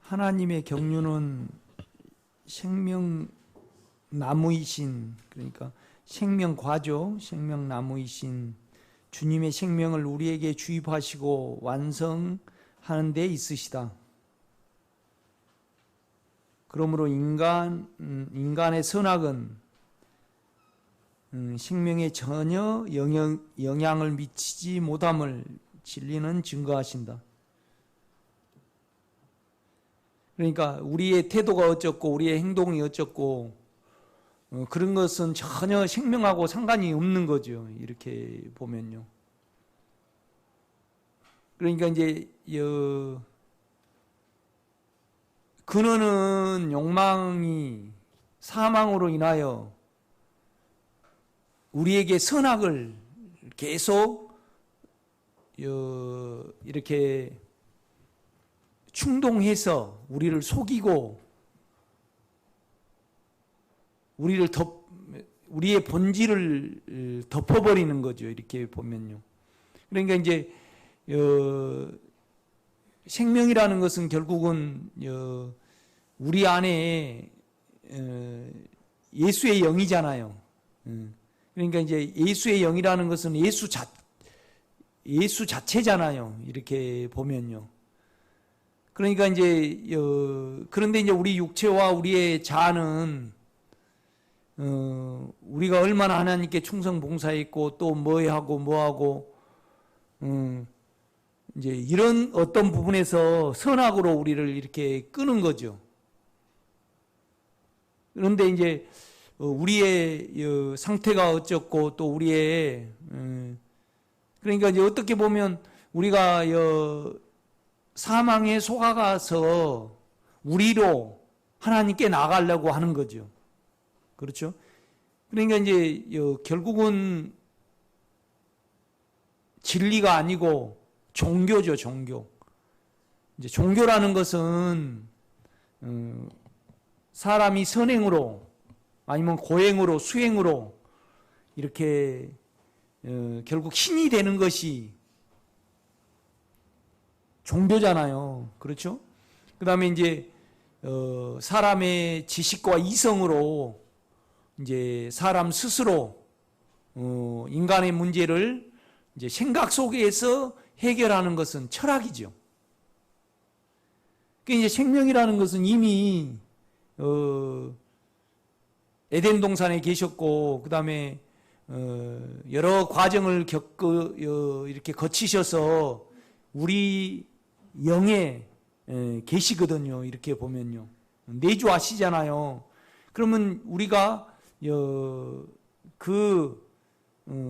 하나님의 경륜은 생명나무이신, 그러니까 생명과죠. 생명나무이신 주님의 생명을 우리에게 주입하시고 완성하는 데 있으시다. 그러므로 인간의 선악은 생명에 전혀 영향을 미치지 못함을 진리는 증거하신다. 그러니까 우리의 태도가 어쩌고 우리의 행동이 어쩌고 그런 것은 전혀 생명하고 상관이 없는 거죠. 이렇게 보면요. 그러니까 이제 근원은 욕망이 사망으로 인하여 우리에게 선악을 계속 이렇게 충동해서 우리를 속이고 우리의 본질을 덮어버리는 거죠. 이렇게 보면요. 그러니까 이제 생명이라는 것은 결국은 우리 안에 예수의 영이잖아요. 그러니까 이제 예수의 영이라는 것은 예수 자체잖아요. 이렇게 보면요. 그러니까 이제 그런데 이제 우리 육체와 우리의 자아는 우리가 얼마나 하나님께 충성 봉사했고 또 뭐하고 이제 이런 어떤 부분에서 선악으로 우리를 이렇게 끄는 거죠. 그런데 이제 우리의 상태가 어쩌고 또 우리의 그러니까 이제 어떻게 보면 우리가 사망에 속아가서 우리로 하나님께 나가려고 하는 거죠. 그렇죠? 그러니까 이제 결국은 진리가 아니고 종교죠, 종교. 이제 종교라는 것은 사람이 선행으로 아니면 고행으로 수행으로 이렇게 결국 신이 되는 것이 종교잖아요. 그렇죠? 그 다음에 이제 사람의 지식과 이성으로 이제 사람 스스로 인간의 문제를 이제 생각 속에서 해결하는 것은 철학이죠. 그 이제 생명이라는 것은 이미 에덴 동산에 계셨고 그 다음에 여러 과정을 이렇게 거치셔서 우리 영에 계시거든요. 이렇게 보면요. 내주하시잖아요. 그러면 우리가 그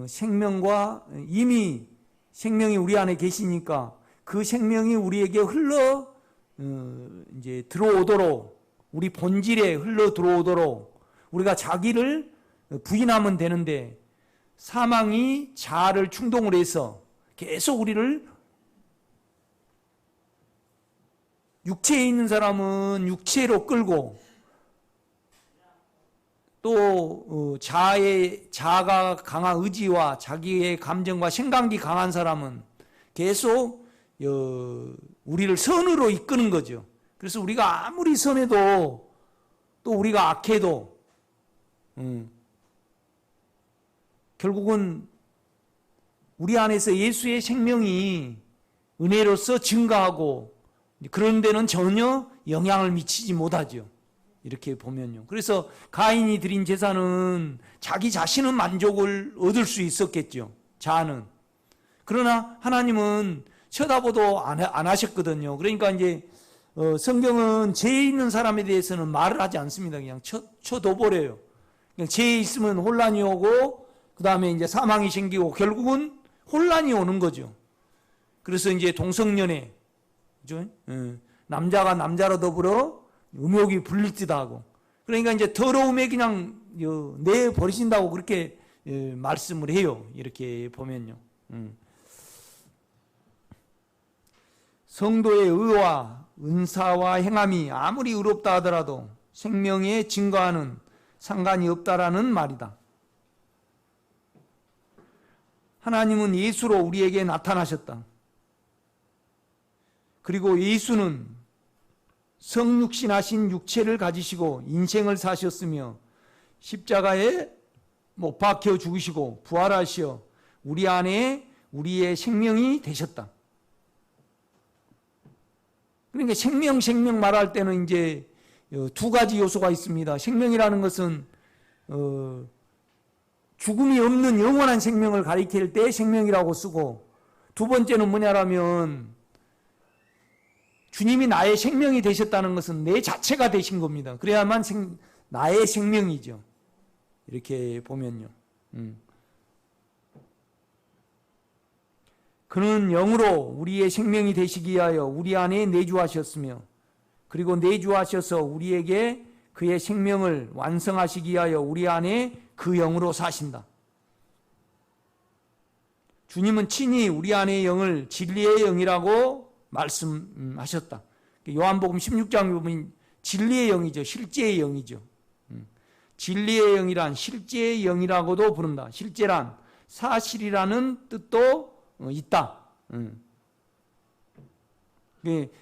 생명과 이미 생명이 우리 안에 계시니까 그 생명이 우리에게 이제 들어오도록 우리 본질에 흘러 들어오도록 우리가 자기를 부인하면 되는데 사망이 자아를 충동으로 해서 계속 우리를 육체에 있는 사람은 육체로 끌고 또 자아가 강한 의지와 자기의 감정과 생각이 강한 사람은 계속 우리를 선으로 이끄는 거죠. 그래서 우리가 아무리 선해도 또 우리가 악해도 결국은 우리 안에서 예수의 생명이 은혜로서 증가하고 그런 데는 전혀 영향을 미치지 못하죠. 이렇게 보면요. 그래서 가인이 드린 제사는 자기 자신은 만족을 얻을 수 있었겠죠. 자아는. 그러나 하나님은 쳐다보도 안 하셨거든요. 그러니까 이제 성경은 죄 있는 사람에 대해서는 말을 하지 않습니다. 그냥 쳐둬버려요. 그냥 죄 있으면 혼란이 오고 그 다음에 이제 사망이 생기고 결국은 혼란이 오는 거죠. 그래서 이제 동성연애, 그죠? 남자가 남자로 더불어 음욕이 불릴 듯 하고 그러니까 이제 더러움에 그냥 내버리신다고 그렇게 말씀을 해요. 이렇게 보면요. 성도의 의와 은사와 행함이 아무리 의롭다 하더라도 생명의 증거와는 상관이 없다라는 말이다. 하나님은 예수로 우리에게 나타나셨다. 그리고 예수는 성육신하신 육체를 가지시고 인생을 사셨으며 십자가에 못 박혀 죽으시고 부활하시어 우리 안에 우리의 생명이 되셨다. 그러니까 생명 말할 때는 이제 두 가지 요소가 있습니다. 생명이라는 것은 죽음이 없는 영원한 생명을 가리킬 때 생명이라고 쓰고, 두 번째는 뭐냐라면 주님이 나의 생명이 되셨다는 것은 내 자체가 되신 겁니다. 그래야만 나의 생명이죠. 이렇게 보면요. 그는 영으로 우리의 생명이 되시기 위하여 우리 안에 내주하셨으며, 그리고 내주하셔서 우리에게 그의 생명을 완성하시기 위하여 우리 안에 그 영으로 사신다. 주님은 친히 우리 안의 영을 진리의 영이라고 말씀하셨다. 요한복음 16장 보면 진리의 영이죠. 실제의 영이죠. 진리의 영이란 실제의 영이라고도 부른다. 실제란 사실이라는 뜻도 있다.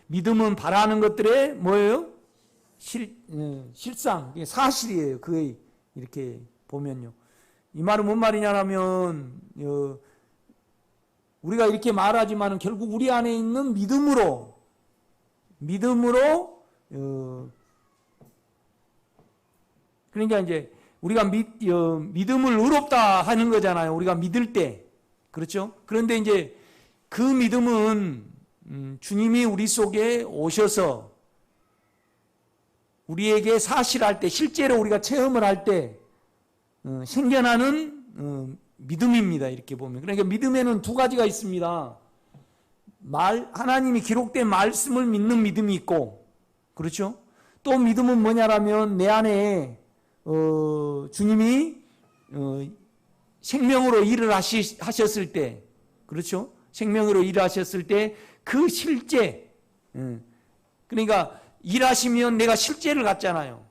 믿음은 바라는 것들의 뭐예요? 실상, 사실이에요. 그게 이렇게 보면요. 이 말은 뭔 말이냐면, 우리가 이렇게 말하지만 결국 우리 안에 있는 믿음으로 그러니까 이제 우리가 믿음을 의롭다 하는 거잖아요. 우리가 믿을 때. 그렇죠? 그런데 이제 그 믿음은 주님이 우리 속에 오셔서 우리에게 사실할 때, 실제로 우리가 체험을 할 때 생겨나는 믿음입니다. 이렇게 보면. 그러니까 믿음에는 두 가지가 있습니다. 하나님이 기록된 말씀을 믿는 믿음이 있고, 그렇죠? 또 믿음은 뭐냐라면 내 안에 주님이 생명으로 일을 하셨을 때, 그렇죠? 생명으로 일을 하셨을 때 그 실제, 그러니까 일하시면 내가 실제를 갖잖아요.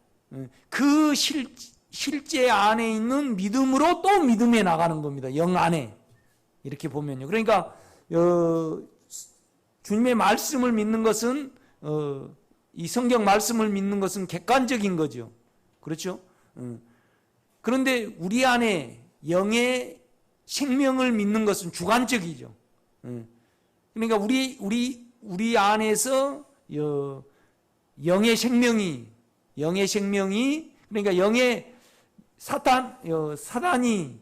그 실제 안에 있는 믿음으로 또 믿음에 나가는 겁니다. 영 안에. 이렇게 보면요. 그러니까 주님의 말씀을 믿는 것은 이 성경 말씀을 믿는 것은 객관적인 거죠. 그렇죠? 그런데 우리 안에 영의 생명을 믿는 것은 주관적이죠. 그러니까 우리 안에서 영의 생명이 그러니까 영의 사단이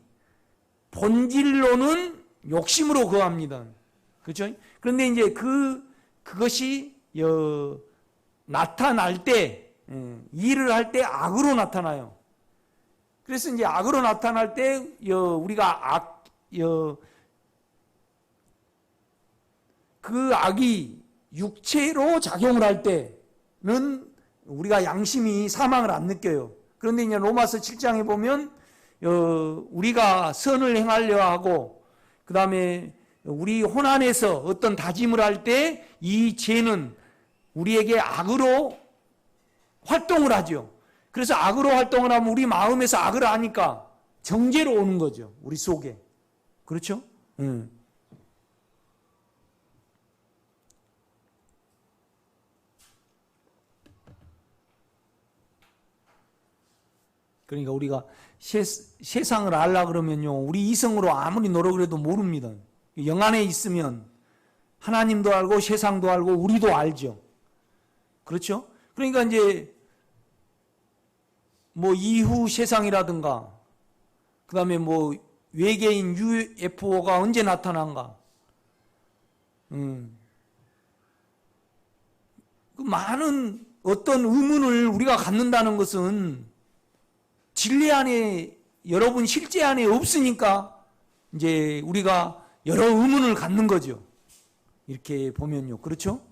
본질로는 욕심으로 거합니다. 그렇죠? 그런데 이제 그것이 나타날 때, 일을 할 때 악으로 나타나요. 그래서 이제 악으로 나타날 때 우리가 그 악이 육체로 작용을 할 때는 우리가 양심이 사망을 안 느껴요. 그런데 이제 로마서 7장에 보면 우리가 선을 행하려 하고, 그 다음에 우리 혼안에서 어떤 다짐을 할 때 이 죄는 우리에게 악으로 활동을 하죠. 그래서 악으로 활동을 하면 우리 마음에서 악을 하니까 정죄로 오는 거죠. 우리 속에. 그렇죠? 그러니까 우리가 세상을 알라 그러면요, 우리 이성으로 아무리 노력을 해도 모릅니다. 영 안에 있으면 하나님도 알고 세상도 알고 우리도 알죠. 그렇죠? 그러니까 이제 뭐 이후 세상이라든가, 그 다음에 뭐 외계인 UFO가 언제 나타난가, 그 많은 어떤 의문을 우리가 갖는다는 것은 진리 안에, 여러분 실제 안에 없으니까 이제 우리가 여러 의문을 갖는 거죠. 이렇게 보면요. 그렇죠?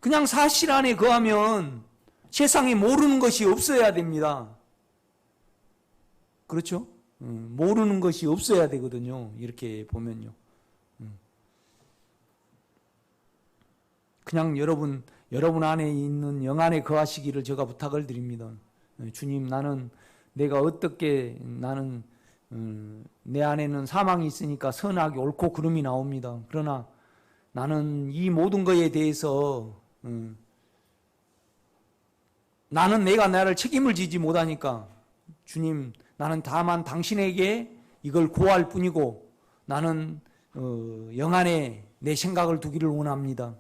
그냥 사실 안에 거하면 세상에 모르는 것이 없어야 됩니다. 그렇죠? 모르는 것이 없어야 되거든요. 이렇게 보면요. 그냥 여러분 안에 있는 영 안에 거하시기를 제가 부탁을 드립니다. 주님, 내가 어떻게 나는 내 안에는 사망이 있으니까 선악이 옳고 그름이 나옵니다. 그러나 나는 이 모든 것에 대해서 나는 내가 나를 책임을 지지 못하니까 주님, 나는 다만 당신에게 이걸 구할 뿐이고 나는 영안에 내 생각을 두기를 원합니다.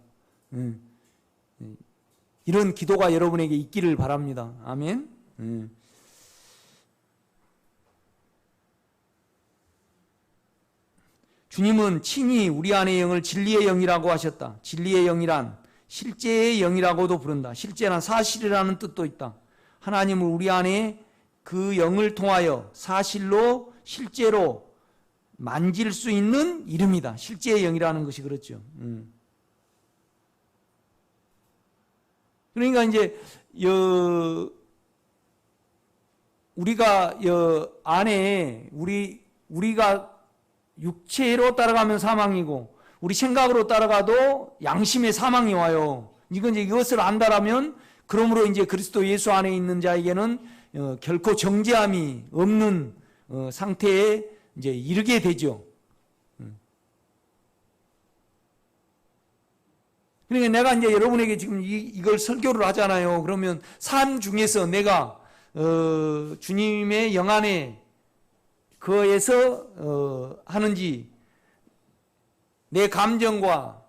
이런 기도가 여러분에게 있기를 바랍니다. 아멘. 주님은 친히 우리 안의 영을 진리의 영이라고 하셨다. 진리의 영이란 실제의 영이라고도 부른다. 실제란 사실이라는 뜻도 있다. 하나님은 우리 안에 그 영을 통하여 사실로 실제로 만질 수 있는 이름이다. 실제의 영이라는 것이 그렇죠. 그러니까 이제 우리가 안에 우리가 육체로 따라가면 사망이고 우리 생각으로 따라가도 양심의 사망이 와요. 이것을 안다라면 그러므로 이제 그리스도 예수 안에 있는 자에게는 결코 정죄함이 없는 상태에 이제 이르게 되죠. 그러니까 내가 이제 여러분에게 지금 이걸 설교를 하잖아요. 그러면 삶 중에서 내가 주님의 영 안에 거에서 하는지 내 감정과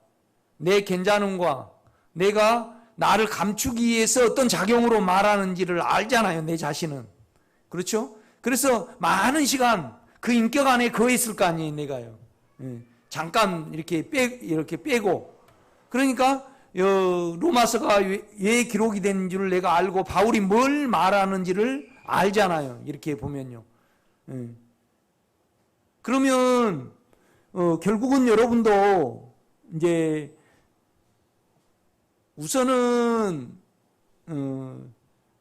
내 괜찮음과 내가 나를 감추기 위해서 어떤 작용으로 말하는지를 알잖아요. 내 자신은. 그렇죠? 그래서 많은 시간 그 인격 안에 거했을 거 아니에요. 내가요. 잠깐 이렇게 빼고 그러니까 로마서가 왜 기록이 된 줄 내가 알고 바울이 뭘 말하는지를 알잖아요. 이렇게 보면요. 그러면 결국은 여러분도 이제 우선은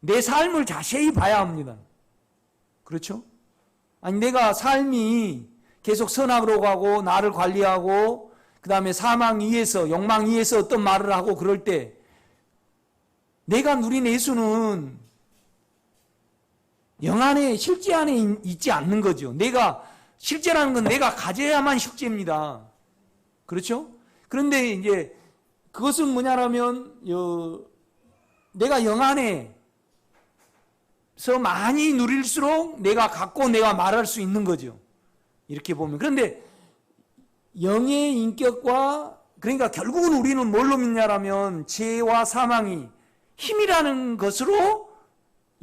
내 삶을 자세히 봐야 합니다. 그렇죠? 아니 내가 삶이 계속 선악으로 가고 나를 관리하고 그 다음에 사망 위에서 욕망 위에서 어떤 말을 하고 그럴 때 내가 누린 예수는 영 안에 실제 안에 있지 않는 거죠. 내가 실제라는 건 내가 가져야만 실제입니다. 그렇죠? 그런데 이제 그것은 뭐냐라면 내가 영 안에서 많이 누릴수록 내가 갖고 내가 말할 수 있는 거죠. 이렇게 보면. 그런데 영의 인격과 그러니까 결국은 우리는 뭘로 믿냐라면 죄와 사망이 힘이라는 것으로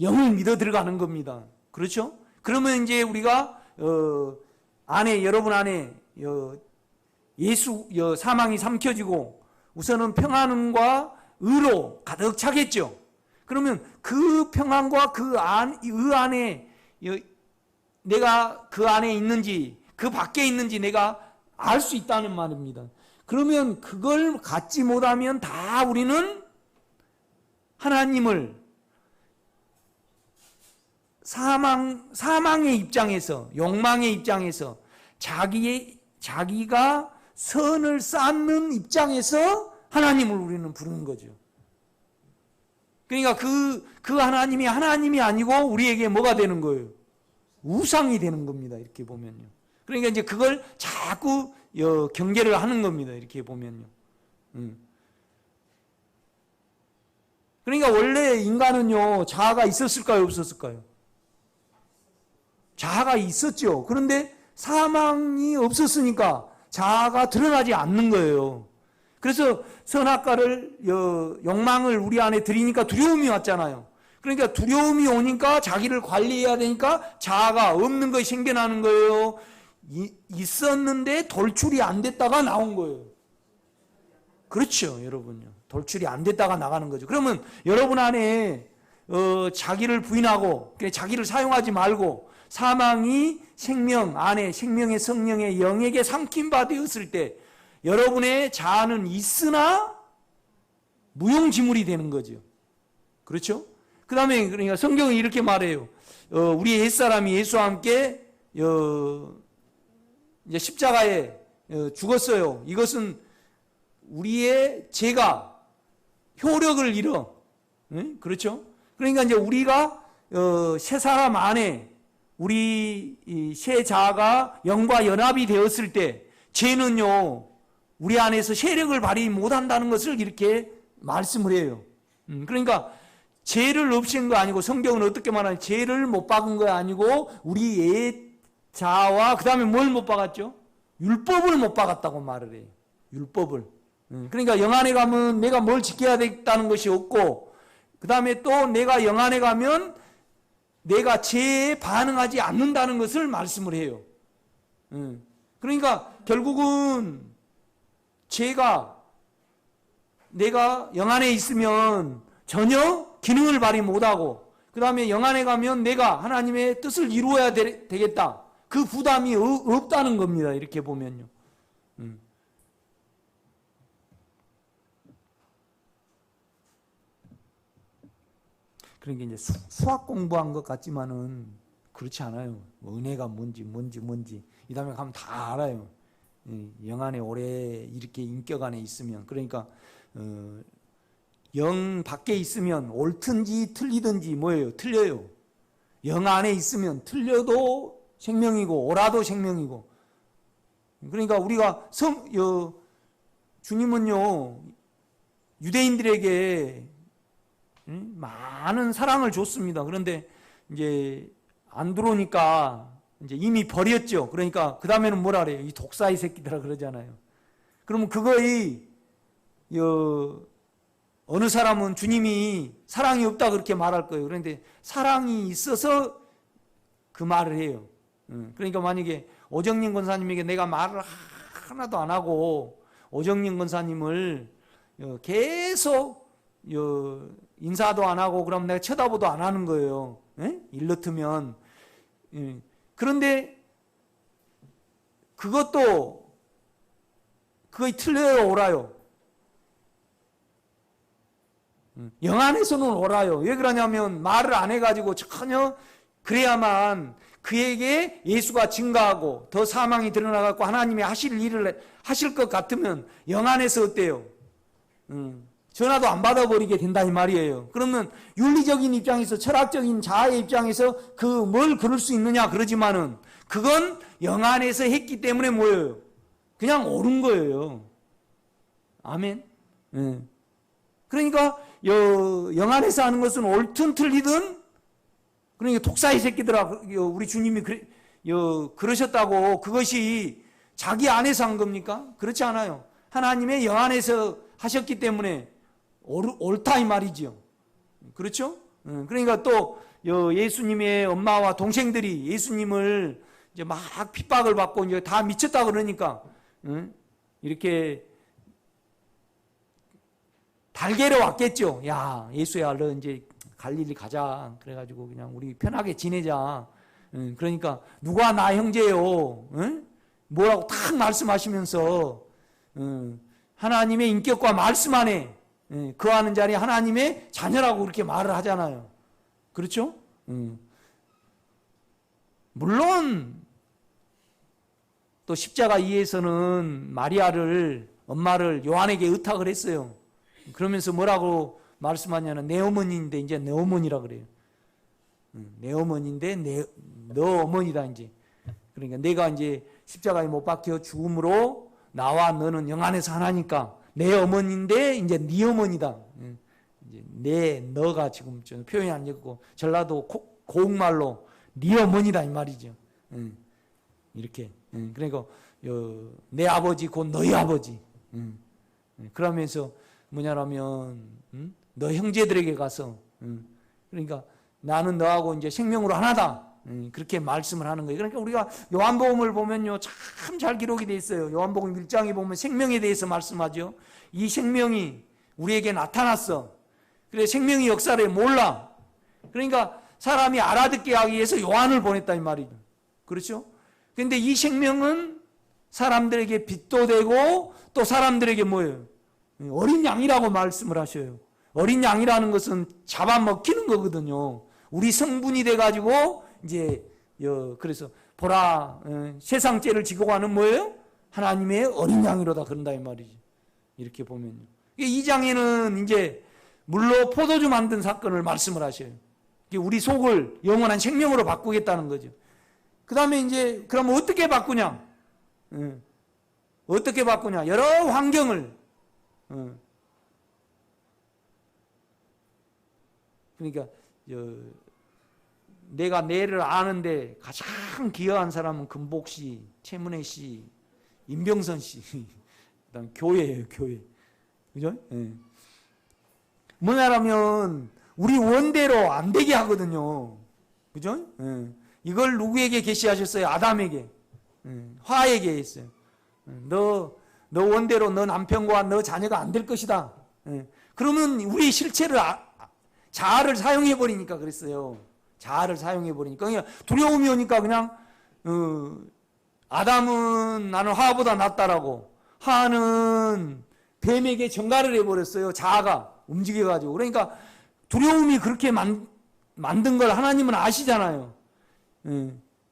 영을 믿어 들어가는 겁니다. 그렇죠? 그러면 이제 우리가 여러분 안에 예수 사망이 삼켜지고 우선은 평안과 의로 가득 차겠죠. 그러면 그 평안과 그 안에 내가 그 안에 있는지 그 밖에 있는지 내가 알 수 있다는 말입니다. 그러면 그걸 갖지 못하면 다 우리는 하나님을 사망의 입장에서 욕망의 입장에서 자기가 선을 쌓는 입장에서 하나님을 우리는 부르는 거죠. 그러니까 그 하나님이 아니고 우리에게 뭐가 되는 거예요? 우상이 되는 겁니다. 이렇게 보면요. 그러니까 이제 그걸 자꾸 경계를 하는 겁니다. 이렇게 보면요. 그러니까 원래 인간은요, 자아가 있었을까요? 없었을까요? 자아가 있었죠. 그런데 사망이 없었으니까 자아가 드러나지 않는 거예요. 그래서 선악과를 욕망을 우리 안에 들이니까 두려움이 왔잖아요. 그러니까 두려움이 오니까 자기를 관리해야 되니까 자아가 없는 것이 생겨나는 거예요. 있었는데 돌출이 안 됐다가 나온 거예요. 그렇죠, 여러분요. 돌출이 안 됐다가 나가는 거죠. 그러면 여러분 안에 자기를 부인하고 자기를 사용하지 말고 사망이 생명 안에 생명의 성령의 영에게 삼킴바 되었을 때 여러분의 자아는 있으나 무용지물이 되는 거죠. 그렇죠? 그 다음에 그러니까 성경은 이렇게 말해요. 우리 옛사람이 예수와 함께 이제 십자가에 죽었어요. 이것은 우리의 죄가 효력을 잃어. 그렇죠? 그러니까 이제 우리가 새 사람 안에 우리 새 자아가 영과 연합이 되었을 때 죄는요 우리 안에서 세력을 발휘 못한다는 것을 이렇게 말씀을 해요. 그러니까 죄를 없앤 거 아니고, 성경은 어떻게 말하냐, 죄를 못 박은 거 아니고 우리 옛 자아와 그 다음에 뭘 못 박았죠? 율법을 못 박았다고 말을 해요. 율법을. 그러니까 영 안에 가면 내가 뭘 지켜야 되겠다는 것이 없고, 그 다음에 또 내가 영 안에 가면 내가 죄에 반응하지 않는다는 것을 말씀을 해요. 그러니까 결국은 죄가 내가 영 안에 있으면 전혀 기능을 발휘 못하고, 그 다음에 영 안에 가면 내가 하나님의 뜻을 이루어야 되겠다. 그 부담이 없다는 겁니다. 이렇게 보면요. 그러니까 이제 수학 공부한 것 같지만은 그렇지 않아요. 은혜가 뭔지 이 다음에 가면 다 알아요. 영 안에 오래 이렇게 인격 안에 있으면. 그러니까 영 밖에 있으면 옳든지 틀리든지 뭐예요? 틀려요. 영 안에 있으면 틀려도 생명이고 옳아도 생명이고. 그러니까 우리가 주님은요 유대인들에게 많은 사랑을 줬습니다. 그런데 이제 안 들어오니까 이제 이미 버렸죠. 그러니까 그 다음에는 뭐라 그래요? 이 독사의 새끼들아 그러잖아요. 그러면 그거의 어느 사람은 주님이 사랑이 없다 그렇게 말할 거예요. 그런데 사랑이 있어서 그 말을 해요. 그러니까 만약에 오정림 권사님에게 내가 말을 하나도 안 하고 오정림 권사님을 계속 인사도 안 하고 그러면 내가 쳐다보도 안 하는 거예요. 일러트면. 그런데 그것도 그거에 틀려요, 옳아요? 영 안에서는 옳아요. 왜 그러냐면 말을 안 해가지고 전혀 그래야만 그에게 예수가 증가하고 더 사망이 드러나갖고 하나님이 하실 일을 하실 것 같으면 영 안에서 어때요? 전화도 안 받아버리게 된다 이 말이에요. 그러면 윤리적인 입장에서, 철학적인 자아의 입장에서 뭘 그럴 수 있느냐 그러지만은 그건 영 안에서 했기 때문에 뭐예요? 그냥 옳은 거예요. 아멘. 그러니까 영 안에서 하는 것은 옳든 틀리든, 그러니까 독사의 새끼들아 우리 주님이 그러셨다고 그것이 자기 안에서 한 겁니까? 그렇지 않아요. 하나님의 영 안에서 하셨기 때문에 옳다 이 말이죠. 그렇죠? 그러니까 또 예수님의 엄마와 동생들이 예수님을 이제 막 핍박을 받고 이제 다 미쳤다 그러니까 이렇게 달게로 왔겠죠. 야, 예수야, 너 이제 갈릴리 가자. 그래가지고 그냥 우리 편하게 지내자. 그러니까 누가 나 형제요? 뭐라고 탁 말씀하시면서 하나님의 인격과 말씀 안에 거하는 자리 하나님의 자녀라고 그렇게 말을 하잖아요. 그렇죠? 물론 또 십자가 이에서는 마리아를, 엄마를 요한에게 의탁을 했어요. 그러면서 뭐라고 말씀하냐면 내 어머니인데 이제 내 어머니라 그래요. 내 어머니인데 너 어머니다 이제. 그러니까 내가 이제 십자가에 못 박혀 죽음으로 나와 너는 영 안에서 하나니까 내 어머니인데 이제 네 어머니다. 이제 너가 지금 표현이 안 됐고 전라도 고흥말로 네 어머니다 이 말이죠. 이렇게. 그러니까 내 아버지 곧 너희 아버지. 그러면서 뭐냐라면 너 형제들에게 가서 그러니까 나는 너하고 이제 생명으로 하나다. 그렇게 말씀을 하는 거예요. 그러니까 우리가 요한복음을 보면요 참 잘 기록이 돼 있어요. 요한복음 1장에 보면 생명에 대해서 말씀하죠. 이 생명이 우리에게 나타났어. 그래 생명의 역사를 몰라. 그러니까 사람이 알아듣게 하기 위해서 요한을 보냈다 이 말이죠. 그렇죠? 그런데 이 생명은 사람들에게 빛도 되고 또 사람들에게 뭐예요? 어린 양이라고 말씀을 하셔요. 어린 양이라는 것은 잡아먹히는 거거든요. 우리 성분이 돼가지고 이제 그래서 보라 세상 죄를 지고 가는 뭐예요? 하나님의 어린 양이로다 그런다 이 말이죠. 이렇게 보면요. 이 장에는 이제 물로 포도주 만든 사건을 말씀을 하셔요. 우리 속을 영원한 생명으로 바꾸겠다는 거죠. 그 다음에 이제, 그럼 어떻게 바꾸냐? 어떻게 바꾸냐? 여러 환경을, 그러니까, 내가 내를 아는데 가장 기여한 사람은 금복 씨, 최문혜 씨, 임병선 씨, 그 다음 교회예요, 교회. 그죠? 예. 뭐냐라면, 우리 원대로 안 되게 하거든요. 그죠? 예. 이걸 누구에게 계시하셨어요? 아담에게. 화에게 했어요. 너 원대로 너 남편과 너 자녀가 안 될 것이다. 그러면 우리 실체를, 자아를 사용해버리니까 그랬어요. 자아를 사용해버리니까. 그냥 두려움이 오니까 그냥, 아담은 나는 화보다 낫다라고. 화는 뱀에게 전가를 해버렸어요. 자아가 움직여가지고. 그러니까 두려움이 그렇게 만든 걸 하나님은 아시잖아요.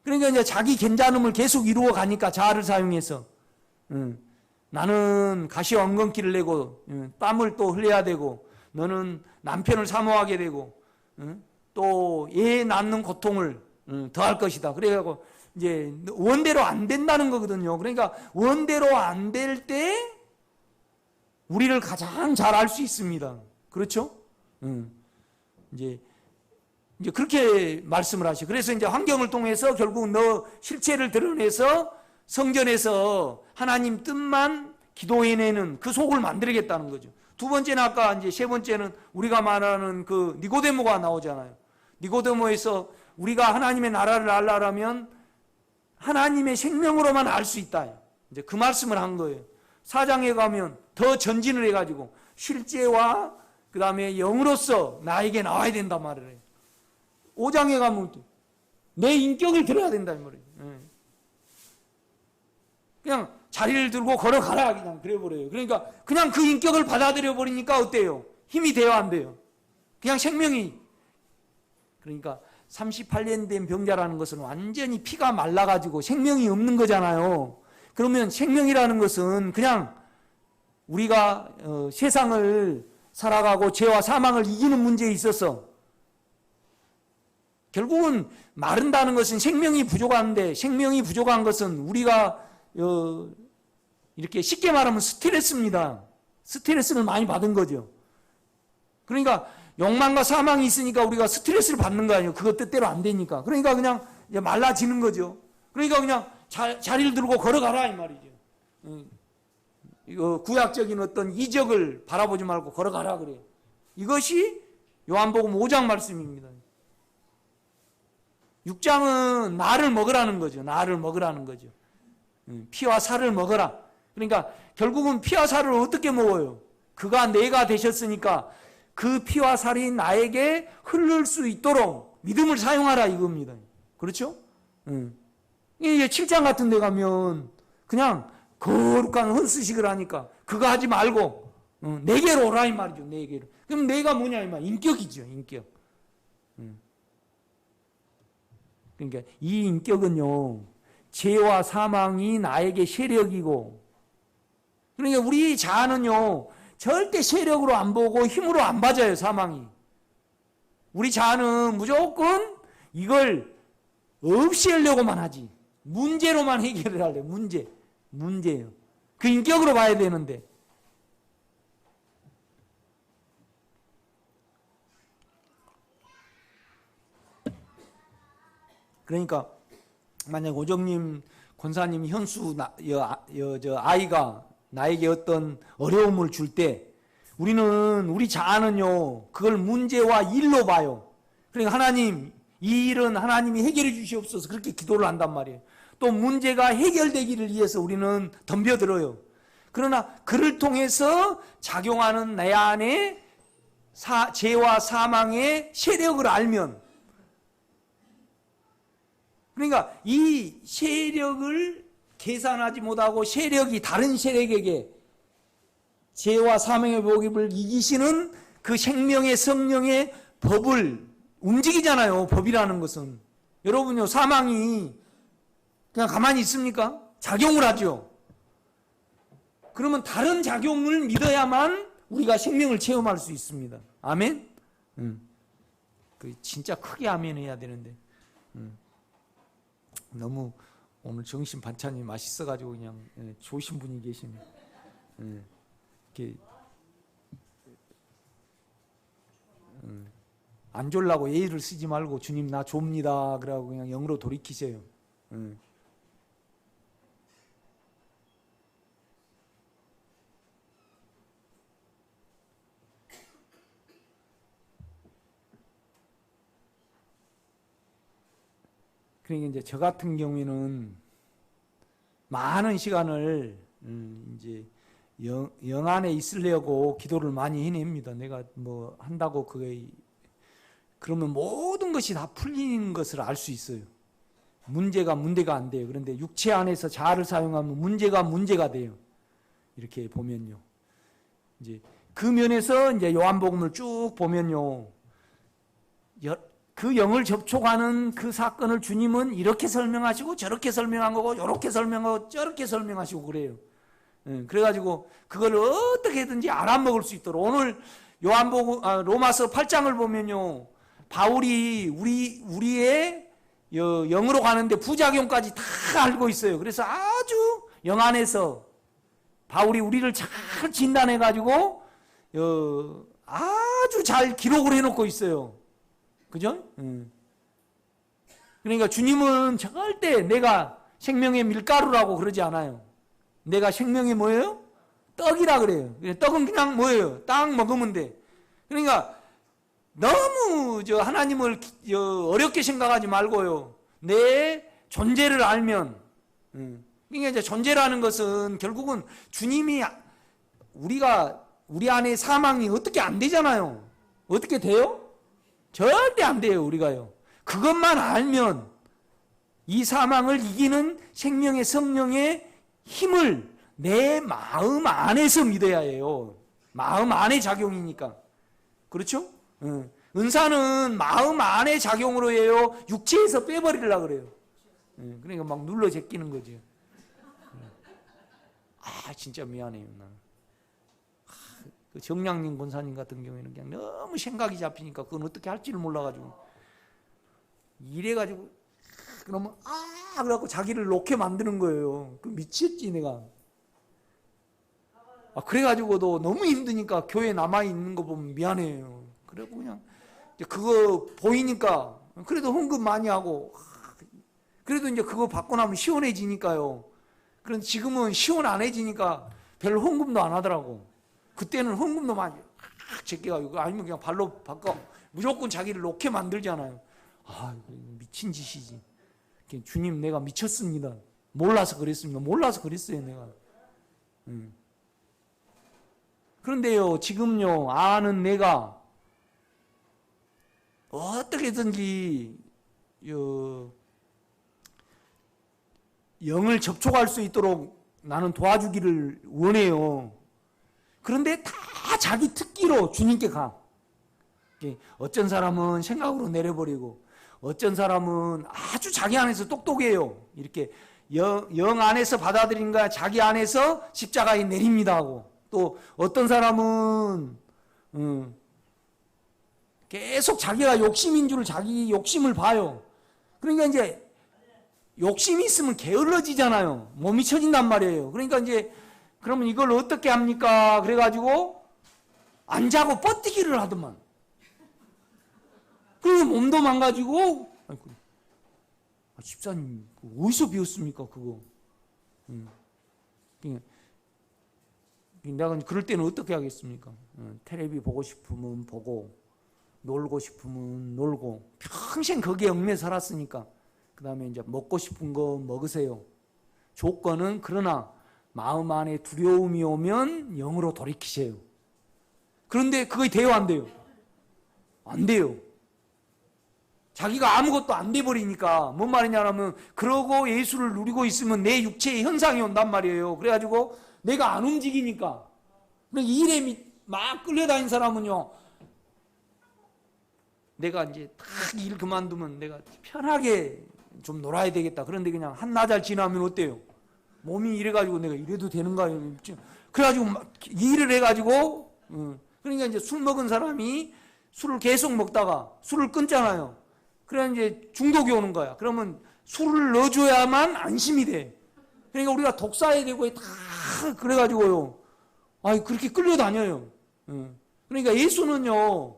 그러니까 이제 자기 괜찮음을 계속 이루어 가니까 자아를 사용해서 나는 가시와 엉겅퀴를 내고 땀을 또 흘려야 되고 너는 남편을 사모하게 되고 또 애 낳는 고통을 더할 것이다. 그래가지고 이제 원대로 안 된다는 거거든요. 그러니까 원대로 안 될 때 우리를 가장 잘 알 수 있습니다. 그렇죠? 이제 그렇게 말씀을 하시고, 그래서 이제 환경을 통해서 결국 너 실체를 드러내서 성전에서 하나님 뜻만 기도해내는 그 속을 만들겠다는 거죠. 두 번째는 아까 이제 세 번째는 우리가 말하는 그 니고데모가 나오잖아요. 니고데모에서 우리가 하나님의 나라를 알려면 하나님의 생명으로만 알 수 있다. 이제 그 말씀을 한 거예요. 4장에 가면 더 전진을 해가지고 실제와 그 다음에 영으로서 나에게 나와야 된단 말을 해요. 5장에 가면 내 인격을 들어야 된다는 말이에요. 그냥 자리를 들고 걸어가라 그냥 그래버려요. 그러니까 그냥 그 인격을 받아들여 버리니까 어때요? 힘이 돼요, 안 돼요? 그냥 생명이. 그러니까 38년 된 병자라는 것은 완전히 피가 말라가지고 생명이 없는 거잖아요. 그러면 생명이라는 것은 그냥 우리가 세상을 살아가고 죄와 사망을 이기는 문제에 있어서 결국은 마른다는 것은 생명이 부족한데, 생명이 부족한 것은 우리가 이렇게 쉽게 말하면 스트레스입니다. 스트레스를 많이 받은 거죠. 그러니까 욕망과 사망이 있으니까 우리가 스트레스를 받는 거 아니에요. 그것 뜻대로 안 되니까. 그러니까 그냥 말라지는 거죠. 그러니까 그냥 자리를 들고 걸어가라 이 말이죠. 이거 구약적인 어떤 이적을 바라보지 말고 걸어가라 그래요. 이것이 요한복음 5장 말씀입니다. 6장은 나를 먹으라는 거죠. 나를 먹으라는 거죠. 피와 살을 먹어라. 그러니까 결국은 피와 살을 어떻게 먹어요? 그가 내가 되셨으니까 그 피와 살이 나에게 흐를 수 있도록 믿음을 사용하라 이겁니다. 그렇죠? 이게 7장 같은 데 가면 그냥 거룩한 헌수식을 하니까 그거 하지 말고 내게로 오라 이 말이죠. 내게로. 그럼 내가 뭐냐 이 말. 인격이죠. 인격. 그러니까 이 인격은요, 죄와 사망이 나에게 세력이고, 그러니까 우리 자아는요 절대 세력으로 안 보고 힘으로 안 봐져요. 사망이. 우리 자아는 무조건 이걸 없애려고만 하지. 문제로만 해결을 하려. 문제예요. 그 인격으로 봐야 되는데. 그러니까 만약 오정님 권사님 현수 아이가 나에게 어떤 어려움을 줄 때 우리 자아는요 그걸 문제와 일로 봐요. 그러니까 하나님 이 일은 하나님이 해결해 주시옵소서 그렇게 기도를 한단 말이에요. 또 문제가 해결되기를 위해서 우리는 덤벼들어요. 그러나 그를 통해서 작용하는 내 안에 죄와 사망의 세력을 알면, 그러니까 이 세력을 계산하지 못하고 세력이 다른 세력에게 죄와 사망의 복임을 이기시는 그 생명의 성령의 법을 움직이잖아요. 법이라는 것은. 여러분요, 사망이 그냥 가만히 있습니까? 작용을 하죠. 그러면 다른 작용을 믿어야만 우리가 생명을 체험할 수 있습니다. 아멘? 진짜 크게 아멘 해야 되는데. 너무 오늘 정신 반찬이 맛있어가지고 그냥 좋으신 분이 계시네. 이렇게 안 졸라고 예의를 쓰지 말고 주님 나 좁니다 그러고 그냥 영으로 돌이키세요. 그러니까 이제 저 같은 경우에는 많은 시간을 이제 영 안에 있으려고 기도를 많이 해냅니다. 내가 뭐 한다고 그러면 모든 것이 다 풀리는 것을 알 수 있어요. 문제가 안 돼요. 그런데 육체 안에서 자아를 사용하면 문제가 돼요. 이렇게 보면요. 이제 그 면에서 이제 요한복음을 쭉 보면요. 그 영을 접촉하는 그 사건을 주님은 이렇게 설명하시고 저렇게 설명한 거고 이렇게 설명하고 저렇게 설명하시고 그래요. 그래가지고 그걸 어떻게든지 알아먹을 수 있도록 오늘 로마서 8장을 보면요. 바울이 우리의 영으로 가는데 부작용까지 다 알고 있어요. 그래서 아주 영 안에서 바울이 우리를 잘 진단해가지고 아주 잘 기록을 해놓고 있어요. 그죠? 그러니까 주님은 절대 내가 생명의 밀가루라고 그러지 않아요. 내가 생명의 뭐예요? 떡이라 그래요. 떡은 그냥 뭐예요? 딱 먹으면 돼. 그러니까 너무 하나님을 어렵게 생각하지 말고요. 내 존재를 알면, 그러니까 이제 존재라는 것은 결국은 주님이 우리 안에 사망이 어떻게 안 되잖아요. 어떻게 돼요? 절대 안 돼요, 우리가요. 그것만 알면 이 사망을 이기는 생명의 성령의 힘을 내 마음 안에서 믿어야 해요. 마음 안의 작용이니까. 그렇죠? 은사는 마음 안의 작용으로 해요. 육체에서 빼버리려고 그래요. 그러니까 막 눌러 제끼는 거죠. 진짜 미안해요, 나는. 그 정량님 권사님 같은 경우에는 그냥 너무 생각이 잡히니까 그건 어떻게 할지를 몰라가지고 이래가지고 그러면 그래갖고 자기를 놓게 만드는 거예요. 그 미쳤지 내가. 그래가지고도 너무 힘드니까 교회 남아있는 거 보면 미안해요. 그래고 그냥 그거 보이니까 그래도 헌금 많이 하고 그래도 이제 그거 받고 나면 시원해지니까요. 그런데 지금은 시원 안 해지니까 별로 헌금도 안 하더라고. 그때는 헌금도 많이 제껴가지고 아니면 그냥 발로 바꿔 무조건 자기를 놓게 만들잖아요. 미친 짓이지. 주님 내가 미쳤습니다. 몰라서 그랬습니다. 몰라서 그랬어요 내가. 그런데요 지금요 아는 내가 어떻게든지 영을 접촉할 수 있도록 나는 도와주기를 원해요. 그런데 다 자기 특기로 주님께 가. 어쩐 사람은 생각으로 내려버리고 어쩐 사람은 아주 자기 안에서 똑똑해요. 이렇게 영 안에서 받아들인 거야. 자기 안에서 십자가에 내립니다 하고 또 어떤 사람은 계속 자기가 욕심인 줄 자기 욕심을 봐요. 그러니까 이제 욕심이 있으면 게을러지잖아요. 몸이 처진단 말이에요. 그러니까 이제 그러면 이걸 어떻게 합니까? 그래가지고 안 자고 뻗뛰기를 하더만. 그리고 몸도 망가지고 집사님 어디서 배웠습니까 그거? 내가 그럴 때는 어떻게 하겠습니까? 텔레비 보고 싶으면 보고 놀고 싶으면 놀고 평생 거기에 얽매 살았으니까 그 다음에 이제 먹고 싶은 거 먹으세요. 조건은 그러나 마음 안에 두려움이 오면 영으로 돌이키세요. 그런데 그게 돼요 안 돼요? 안 돼요. 자기가 아무것도 안 돼버리니까 뭔 말이냐면 그러고 예수를 누리고 있으면 내 육체의 현상이 온단 말이에요. 그래가지고 내가 안 움직이니까 일에 막 끌려다니는 사람은요 내가 이제 딱 일 그만두면 내가 편하게 좀 놀아야 되겠다. 그런데 그냥 한나절 지나면 어때요? 몸이 이래가지고 내가 이래도 되는가? 그래가지고 막 일을 해가지고 그러니까 이제 술 먹은 사람이 술을 계속 먹다가 술을 끊잖아요. 그래 이제 중독이 오는 거야. 그러면 술을 넣어줘야만 안심이 돼. 그러니까 우리가 독사에 대고 다 그래가지고요. 그렇게 끌려다녀요. 그러니까 예수는요,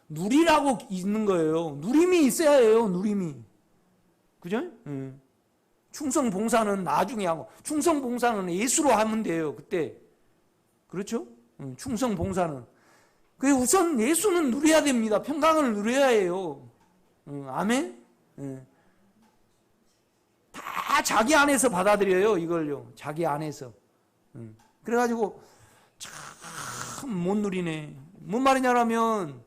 누리라고 있는 거예요. 누림이 있어야 해요, 누림이. 그죠? 충성 봉사는 나중에 하고, 충성 봉사는 예수로 하면 돼요, 그때. 그렇죠? 충성 봉사는. 우선 예수는 누려야 됩니다. 평강을 누려야 해요. 아멘? 다 자기 안에서 받아들여요, 이걸요. 자기 안에서. 그래가지고, 참 못 누리네. 뭔 말이냐면,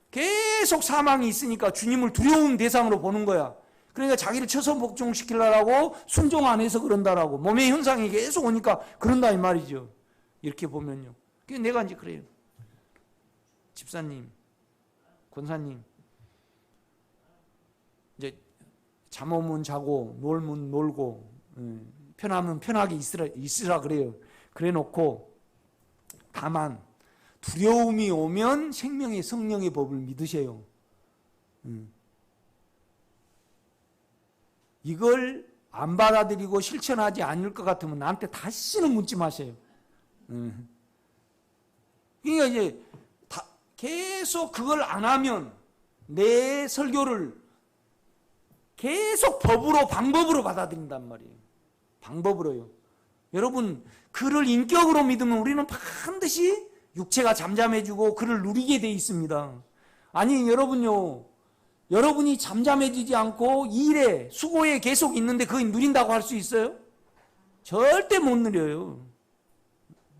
계속 사망이 있으니까 주님을 두려운 대상으로 보는 거야. 그러니까 자기를 처선 복종시키려고 순종 안 해서 그런다라고. 몸의 현상이 계속 오니까 그런다 이 말이죠. 이렇게 보면요. 그게 내가 이제 그래요. 집사님, 권사님, 이제 잠오면 자고 놀면 놀고 편하면 편하게 있으라 그래요. 그래 놓고 다만 두려움이 오면 생명의 성령의 법을 믿으세요. 이걸 안 받아들이고 실천하지 않을 것 같으면 나한테 다시는 묻지 마세요. 그러니까 이제 계속 그걸 안 하면 내 설교를 계속 법으로, 방법으로 받아들인단 말이에요. 방법으로요. 여러분, 그를 인격으로 믿으면 우리는 반드시 육체가 잠잠해지고 그를 누리게 돼 있습니다. 아니, 여러분요. 여러분이 잠잠해지지 않고 일에, 수고에 계속 있는데 그걸 누린다고 할 수 있어요? 절대 못 누려요.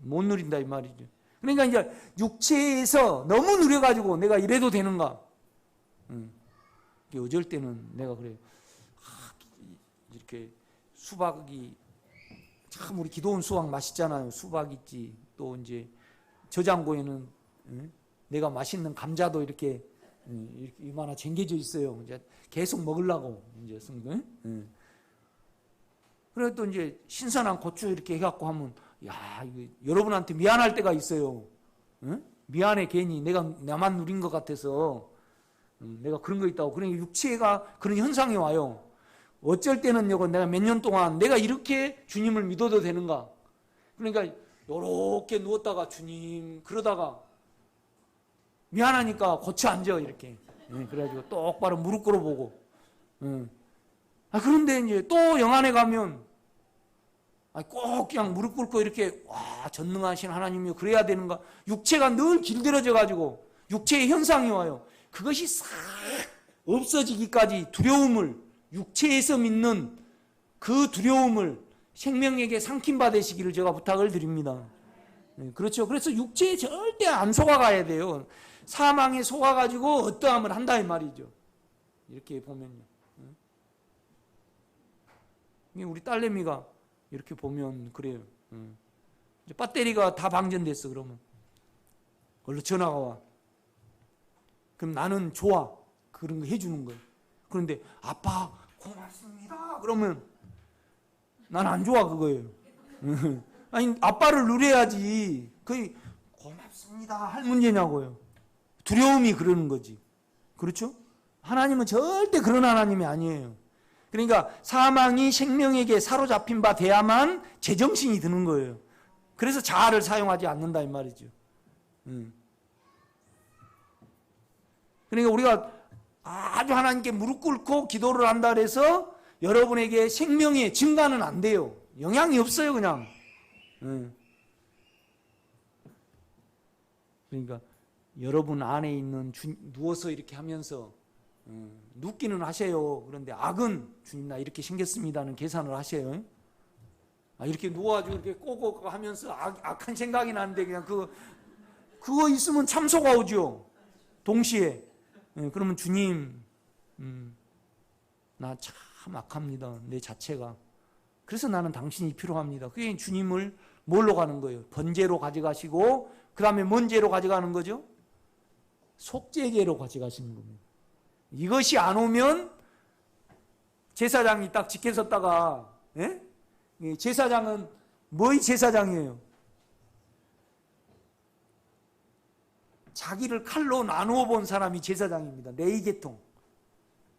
못 누린다 이 말이죠. 그러니까 이제 육체에서 너무 누려가지고 내가 이래도 되는가? 어쩔 때는 내가 그래요. 이렇게 수박이 참 우리 기도원 수박 맛있잖아요. 수박 있지. 또 이제 저장고에는 내가 맛있는 감자도 이렇게 이만한 쟁겨져 있어요. 이제 계속 먹으려고 이제 쓴 거. 그래 또 이제 신선한 고추 이렇게 해갖고 하면 이거 여러분한테 미안할 때가 있어요. 미안해 괜히 내가 나만 누린 것 같아서 내가 그런 거 있다고. 그러니까 육체가 그런 현상이 와요. 어쩔 때는 내가 몇 년 동안 내가 이렇게 주님을 믿어도 되는가? 그러니까 요렇게 누웠다가 주님 그러다가 미안하니까 고쳐 앉아 이렇게. 그래가지고 똑바로 무릎 꿇어보고. 그런데 이제 또 영안에 가면 꼭 그냥 무릎 꿇고 이렇게 전능하신 하나님이요 그래야 되는가? 육체가 늘 길들여져 가지고 육체의 현상이 와요. 그것이 싹 없어지기까지 두려움을 육체에서 믿는 그 두려움을 생명에게 상킴받으시기를 제가 부탁을 드립니다. 그렇죠. 그래서 육체에 절대 안 속아가야 돼요. 사망에 속아가지고 어떠함을 한다 이 말이죠. 이렇게 보면요. 우리 딸내미가 이렇게 보면 그래요. 이제 배터리가 다 방전됐어 그러면 얼른 전화가 와. 그럼 나는 좋아. 그런 거 해주는 거예요. 그런데 아빠 고맙습니다. 그러면 난 안 좋아 그거예요. 아니 아빠를 누려야지. 그게 고맙습니다 할 문제냐고요. 두려움이 그러는 거지. 그렇죠? 하나님은 절대 그런 하나님이 아니에요. 그러니까 사망이 생명에게 사로잡힌 바 돼야만 제정신이 드는 거예요. 그래서 자아를 사용하지 않는다 이 말이죠. 그러니까 우리가 아주 하나님께 무릎 꿇고 기도를 한다 그래서 여러분에게 생명의 증가는 안 돼요. 영향이 없어요 그냥. 그러니까 여러분 안에 있는 누워서 이렇게 하면서 눕기는 하세요. 그런데 악은 주님 나 이렇게 생겼습니다는 계산을 하세요. 이렇게 누워가지고 이렇게 꼬고 하면서 악한 생각이 나는데 그냥 그거 있으면 참소가 오죠. 동시에. 그러면 주님, 나 참 악합니다. 내 자체가. 그래서 나는 당신이 필요합니다. 그게 주님을 뭘로 가는 거예요? 번제로 가져가시고 그 다음에 뭔 제로 가져가는 거죠? 속죄제로 가져가시는 겁니다. 이것이 안 오면 제사장이 딱 지켜섰다가 제사장은 뭐의 제사장이에요? 자기를 칼로 나누어 본 사람이 제사장입니다. 레위계통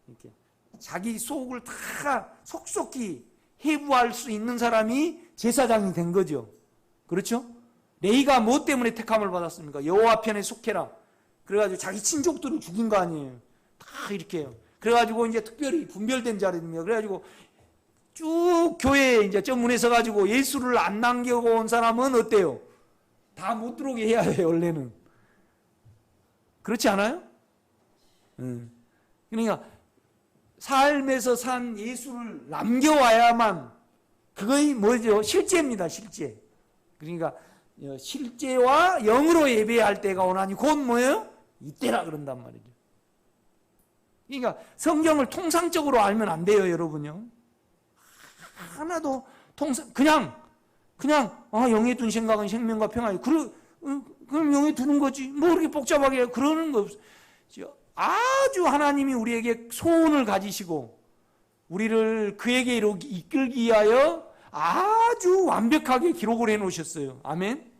이렇게 자기 속을 다 속속히 해부할 수 있는 사람이 제사장이 된 거죠. 그렇죠? 레위가 뭐 때문에 택함을 받았습니까? 여호와 편에 속해라. 그래가지고 자기 친족들을 죽인 거 아니에요. 다 이렇게 해요. 그래가지고 이제 특별히 분별된 자리입니다. 그래가지고 쭉 교회에 이제 저 문에 서가지고 예수를 안 남겨온 사람은 어때요? 다 못 들어오게 해야 해요, 원래는. 그렇지 않아요? 그러니까 삶에서 산 예수를 남겨와야만 그거이 뭐죠? 실제입니다, 실제. 그러니까 실제와 영으로 예배할 때가 오나니 곧 뭐예요? 이때라 그런단 말이죠. 그러니까 성경을 통상적으로 알면 안 돼요, 여러분요. 하나도 그냥 영에 둔 생각은 생명과 평안이 그럼 영에 두는 거지. 뭐 그렇게 복잡하게 해요. 그러는 거 없어요. 아주 하나님이 우리에게 소원을 가지시고 우리를 그에게 이끌기 위하여 아주 완벽하게 기록을 해 놓으셨어요. 아멘.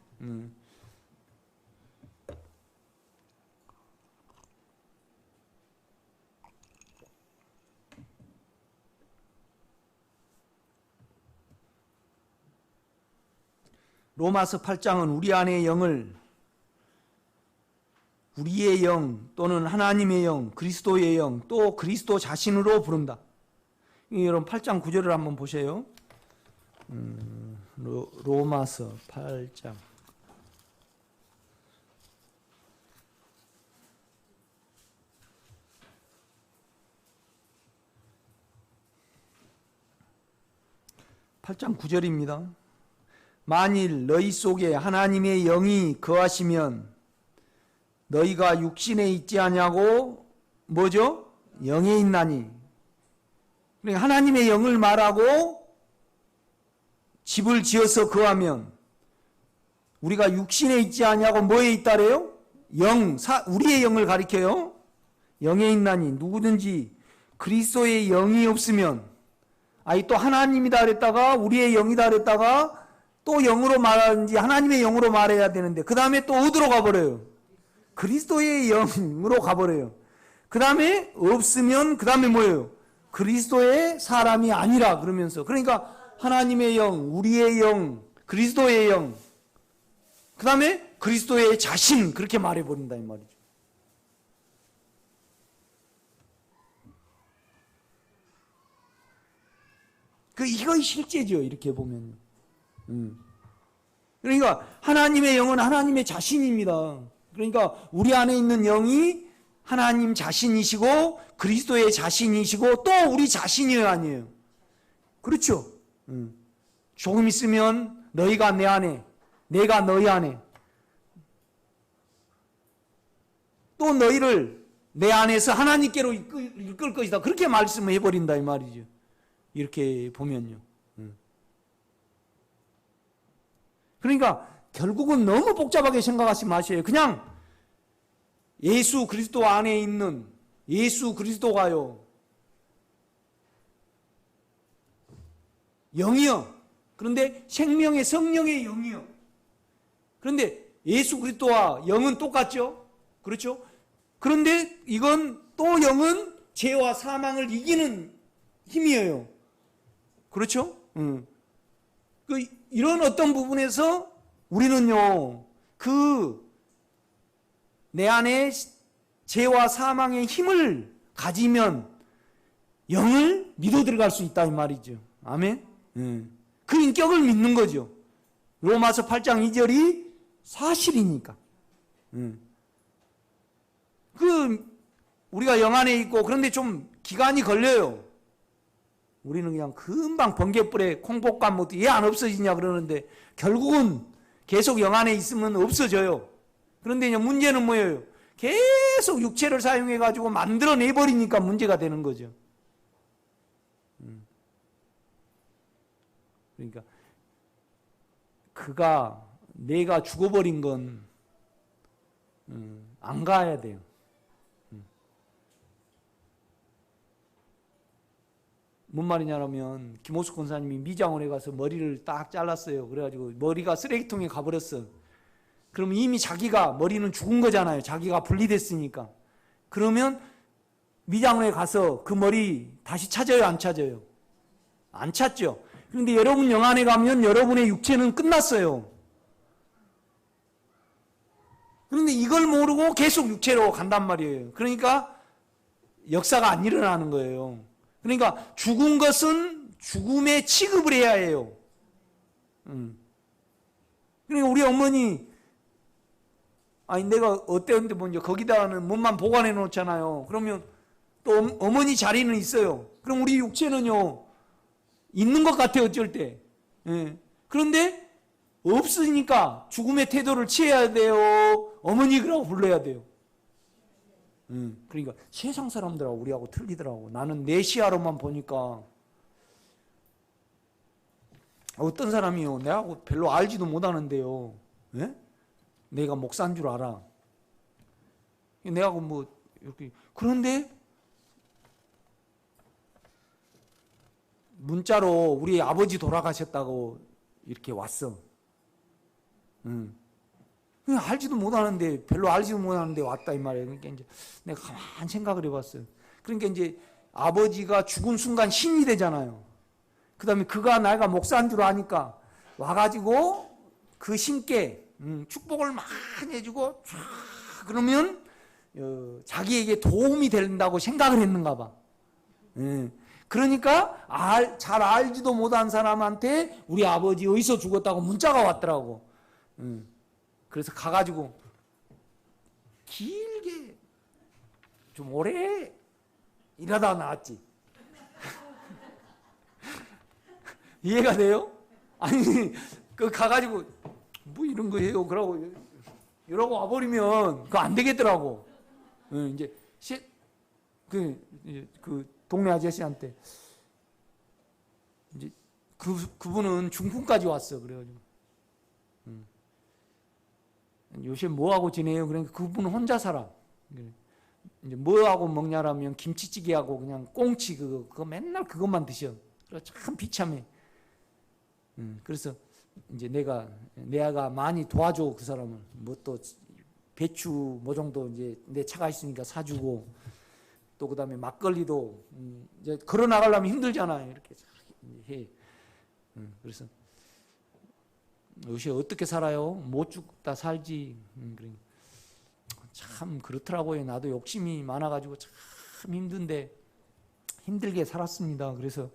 로마서 8장은 우리 안의 영을 우리의 영 또는 하나님의 영, 그리스도의 영, 또 그리스도 자신으로 부른다. 여러분 8장 9절을 한번 보세요. 로마서 8장. (8장 9절입니다) 만일 너희 속에 하나님의 영이 거하시면 너희가 육신에 있지 아니하고 뭐죠? 영에 있나니. 그러니까 하나님의 영을 말하고 집을 지어서 거하면 우리가 육신에 있지 아니하고 뭐에 있다래요? 우리의 영을 가리켜요. 영에 있나니 누구든지 그리스도의 영이 없으면 또 하나님이다 그랬다가 우리의 영이다 그랬다가 또 영으로 말하는지 하나님의 영으로 말해야 되는데 그 다음에 또 어디로 가버려요? 그리스도의 영으로 가버려요. 그 다음에 없으면 그 다음에 뭐예요? 그리스도의 사람이 아니라 그러면서 그러니까 하나님의 영, 우리의 영, 그리스도의 영 그 다음에 그리스도의 자신 그렇게 말해버린다 이 말이죠. 이거 실제죠 이렇게 보면. 그러니까 하나님의 영은 하나님의 자신입니다. 그러니까 우리 안에 있는 영이 하나님 자신이시고 그리스도의 자신이시고 또 우리 자신이에요 아니에요? 그렇죠? 조금 있으면 너희가 내 안에 내가 너희 안에 또 너희를 내 안에서 하나님께로 이끌 것이다 그렇게 말씀을 해버린다 이 말이죠. 이렇게 보면요. 그러니까 결국은 너무 복잡하게 생각하지 마세요. 그냥 예수 그리스도 안에 있는 예수 그리스도가요. 영이요. 그런데 생명의 성령의 영이요. 그런데 예수 그리스도와 영은 똑같죠. 그렇죠? 그런데 이건 또 영은 죄와 사망을 이기는 힘이에요. 그렇죠? 이런 어떤 부분에서 우리는요, 내 안에 죄와 사망의 힘을 가지면 영을 믿어 들어갈 수 있다 이 말이죠. 아멘. 그 인격을 믿는 거죠. 로마서 8장 2절이 사실이니까. 우리가 영 안에 있고 그런데 좀 기간이 걸려요. 우리는 그냥 금방 번개불에 콩볶밥 먹듯이 얘 안 없어지냐 그러는데 결국은 계속 영 안에 있으면 없어져요. 그런데 이제 문제는 뭐예요? 계속 육체를 사용해 가지고 만들어내 버리니까 문제가 되는 거죠. 그러니까 내가 죽어버린 건 안 가야 돼요. 뭔 말이냐면 김호숙 권사님이 미장원에 가서 머리를 딱 잘랐어요. 그래가지고 머리가 쓰레기통에 가버렸어. 그러면 이미 자기가 머리는 죽은 거잖아요. 자기가 분리됐으니까. 그러면 미장원에 가서 그 머리 다시 찾아요, 안 찾아요? 안 찾죠. 그런데 여러분 영안에 가면 여러분의 육체는 끝났어요. 그런데 이걸 모르고 계속 육체로 간단 말이에요. 그러니까 역사가 안 일어나는 거예요. 그러니까 죽은 것은 죽음에 취급을 해야 해요. 그러니까 우리 어머니, 아니 내가 어땠는데 먼저 거기다가는 몸만 보관해 놓잖아요. 그러면 또 어머니 자리는 있어요. 그럼 우리 육체는요 있는 것 같아요, 어쩔 때. 예. 그런데 없으니까 죽음의 태도를 취해야 돼요, 어머니 그러고 불러야 돼요. 그러니까 세상 사람들하고 우리하고 틀리더라고. 나는 내 시야로만 보니까 어떤 사람이요, 내하고 별로 알지도 못하는데요, 예? 내가 목사인 줄 알아. 내하고 뭐 이렇게, 그런데 문자로 우리 아버지 돌아가셨다고 이렇게 왔어. 그냥 알지도 못하는데, 별로 알지도 못하는데 왔다 이 말이에요. 그러니까 이제 내가 가만히 생각을 해봤어요. 그러니까 이제 아버지가 죽은 순간 신이 되잖아요. 그 다음에 그가 내가 목사인 줄 아니까 와가지고 그 신께 축복을 많이 해주고 쫙 그러면 자기에게 도움이 된다고 생각을 했는가 봐. 그러니까 잘 알지도 못한 사람한테 우리 아버지 어디서 죽었다고 문자가 왔더라고. 그래서 가가지고 길게 좀 오래 일하다가 나왔지. 이해가 돼요? 아니 그 가가지고 뭐 이런 거 해요 그러고 이러고 와버리면 그거 안 되겠더라고. 이제 그 동네 아저씨한테 이제 그분은 중풍까지 왔어. 그래가지고 요새 뭐 하고 지내요? 그러니까 그분은 혼자 살아. 이제 뭐 하고 먹냐라면 김치찌개하고 그냥 꽁치 그거 맨날 그것만 드셔. 그래서 참 비참해. 그래서 이제 내가 많이 도와줘, 그 사람을. 뭐 또 배추 뭐 정도 이제 내 차가 있으니까 사주고, 또 그다음에 막걸리도 이제 걸어 나가려면 힘들잖아요. 이렇게 해. 그래서 요새 어떻게 살아요? 못 죽다 살지. 참 그렇더라고요. 나도 욕심이 많아가지고 참 힘들게 살았습니다. 그래서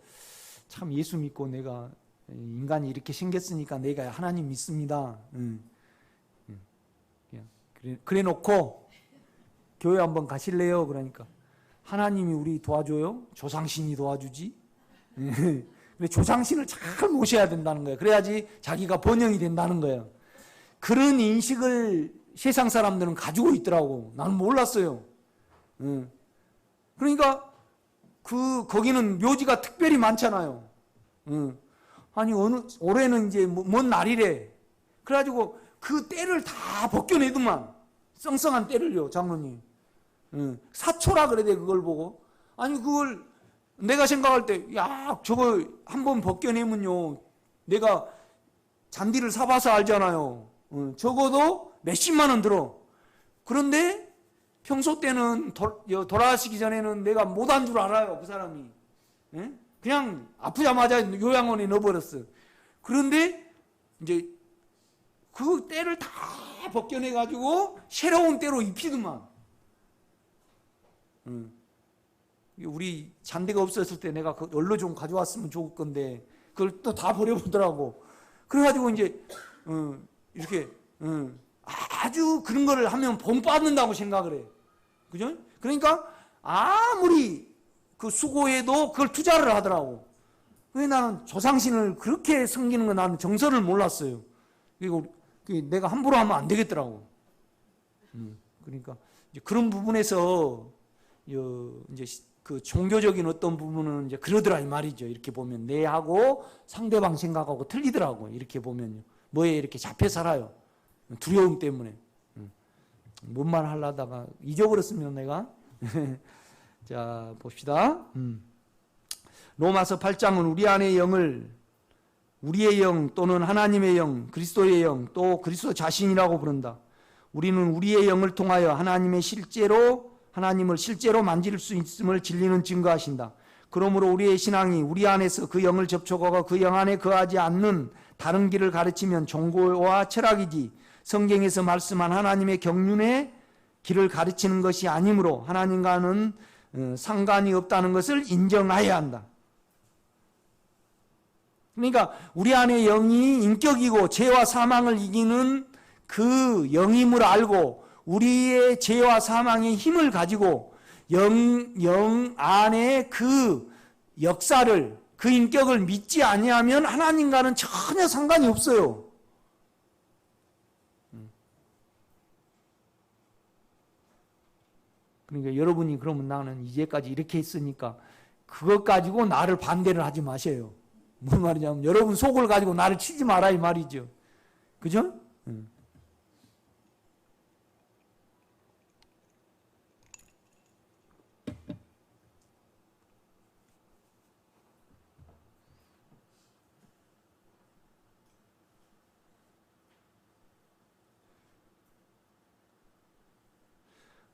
참 예수 믿고 내가 인간이 이렇게 생겼으니까 내가 하나님 믿습니다. 그래 놓고 교회 한번 가실래요? 그러니까 하나님이 우리 도와줘요? 조상신이 도와주지? 근데 조상신을 잘 모셔야 된다는 거예요. 그래야지 자기가 번영이 된다는 거예요. 그런 인식을 세상 사람들은 가지고 있더라고. 나는 몰랐어요. 그러니까 거기는 묘지가 특별히 많잖아요. 아니 올해는 이제 뭔 날이래. 그래가지고 그 때를 다 벗겨내더만. 썽썽한 때를요, 장로님. 사초라 그래 돼, 그걸 보고. 아니 그걸 내가 생각할 때, 야, 저거 한번 벗겨내면요, 내가 잔디를 사봐서 알잖아요. 적어도 몇십만 원 들어. 그런데 평소 때는 돌아가시기 전에는 내가 못한 줄 알아요, 그 사람이. 그냥 아프자마자 요양원에 넣어버렸어. 그런데 이제 그 때를 다 벗겨내가지고 새로운 때로 입히더만. 우리 잔디가 없었을 때 내가 그 얼로 좀 가져왔으면 좋을 건데 그걸 또 다 버려보더라고. 그래가지고 이제 이렇게 아주 그런 거를 하면 본 받는다고 생각을 해. 그죠? 그러니까 아무리 그 수고해도 그걸 투자를 하더라고. 왜 나는 조상신을 그렇게 섬기는 거 나는 정서를 몰랐어요. 그리고 내가 함부로 하면 안 되겠더라고. 그러니까 이제 그런 부분에서 이제 그 종교적인 어떤 부분은 이제 그러더라 이 말이죠. 이렇게 보면 내하고 상대방 생각하고 틀리더라고. 이렇게 보면요. 뭐에 이렇게 잡혀 살아요. 두려움 때문에. 뭔 말 하려다가 잊어버렸으면 내가. 자, 봅시다. 로마서 8장은 우리 안의 영을 우리의 영 또는 하나님의 영, 그리스도의 영, 또 그리스도 자신이라고 부른다. 우리는 우리의 영을 통하여 하나님의 실제로 하나님을 실제로 만질 수 있음을 진리는 증거하신다. 그러므로 우리의 신앙이 우리 안에서 그 영을 접촉하고 그 영 안에 거하지 않는 다른 길을 가르치면 종교와 철학이지 성경에서 말씀한 하나님의 경륜의 길을 가르치는 것이 아니므로 하나님과는 상관이 없다는 것을 인정해야 한다. 그러니까 우리 안에 영이 인격이고 죄와 사망을 이기는 그 영임을 알고 우리의 죄와 사망의 힘을 가지고 영 안에 그 역사를, 그 인격을 믿지 아니하면 하나님과는 전혀 상관이 없어요. 그러니까 여러분이 그러면 나는 이제까지 이렇게 했으니까 그것 가지고 나를 반대를 하지 마세요. 무슨 말이냐면 여러분 속을 가지고 나를 치지 마라 이 말이죠. 그죠?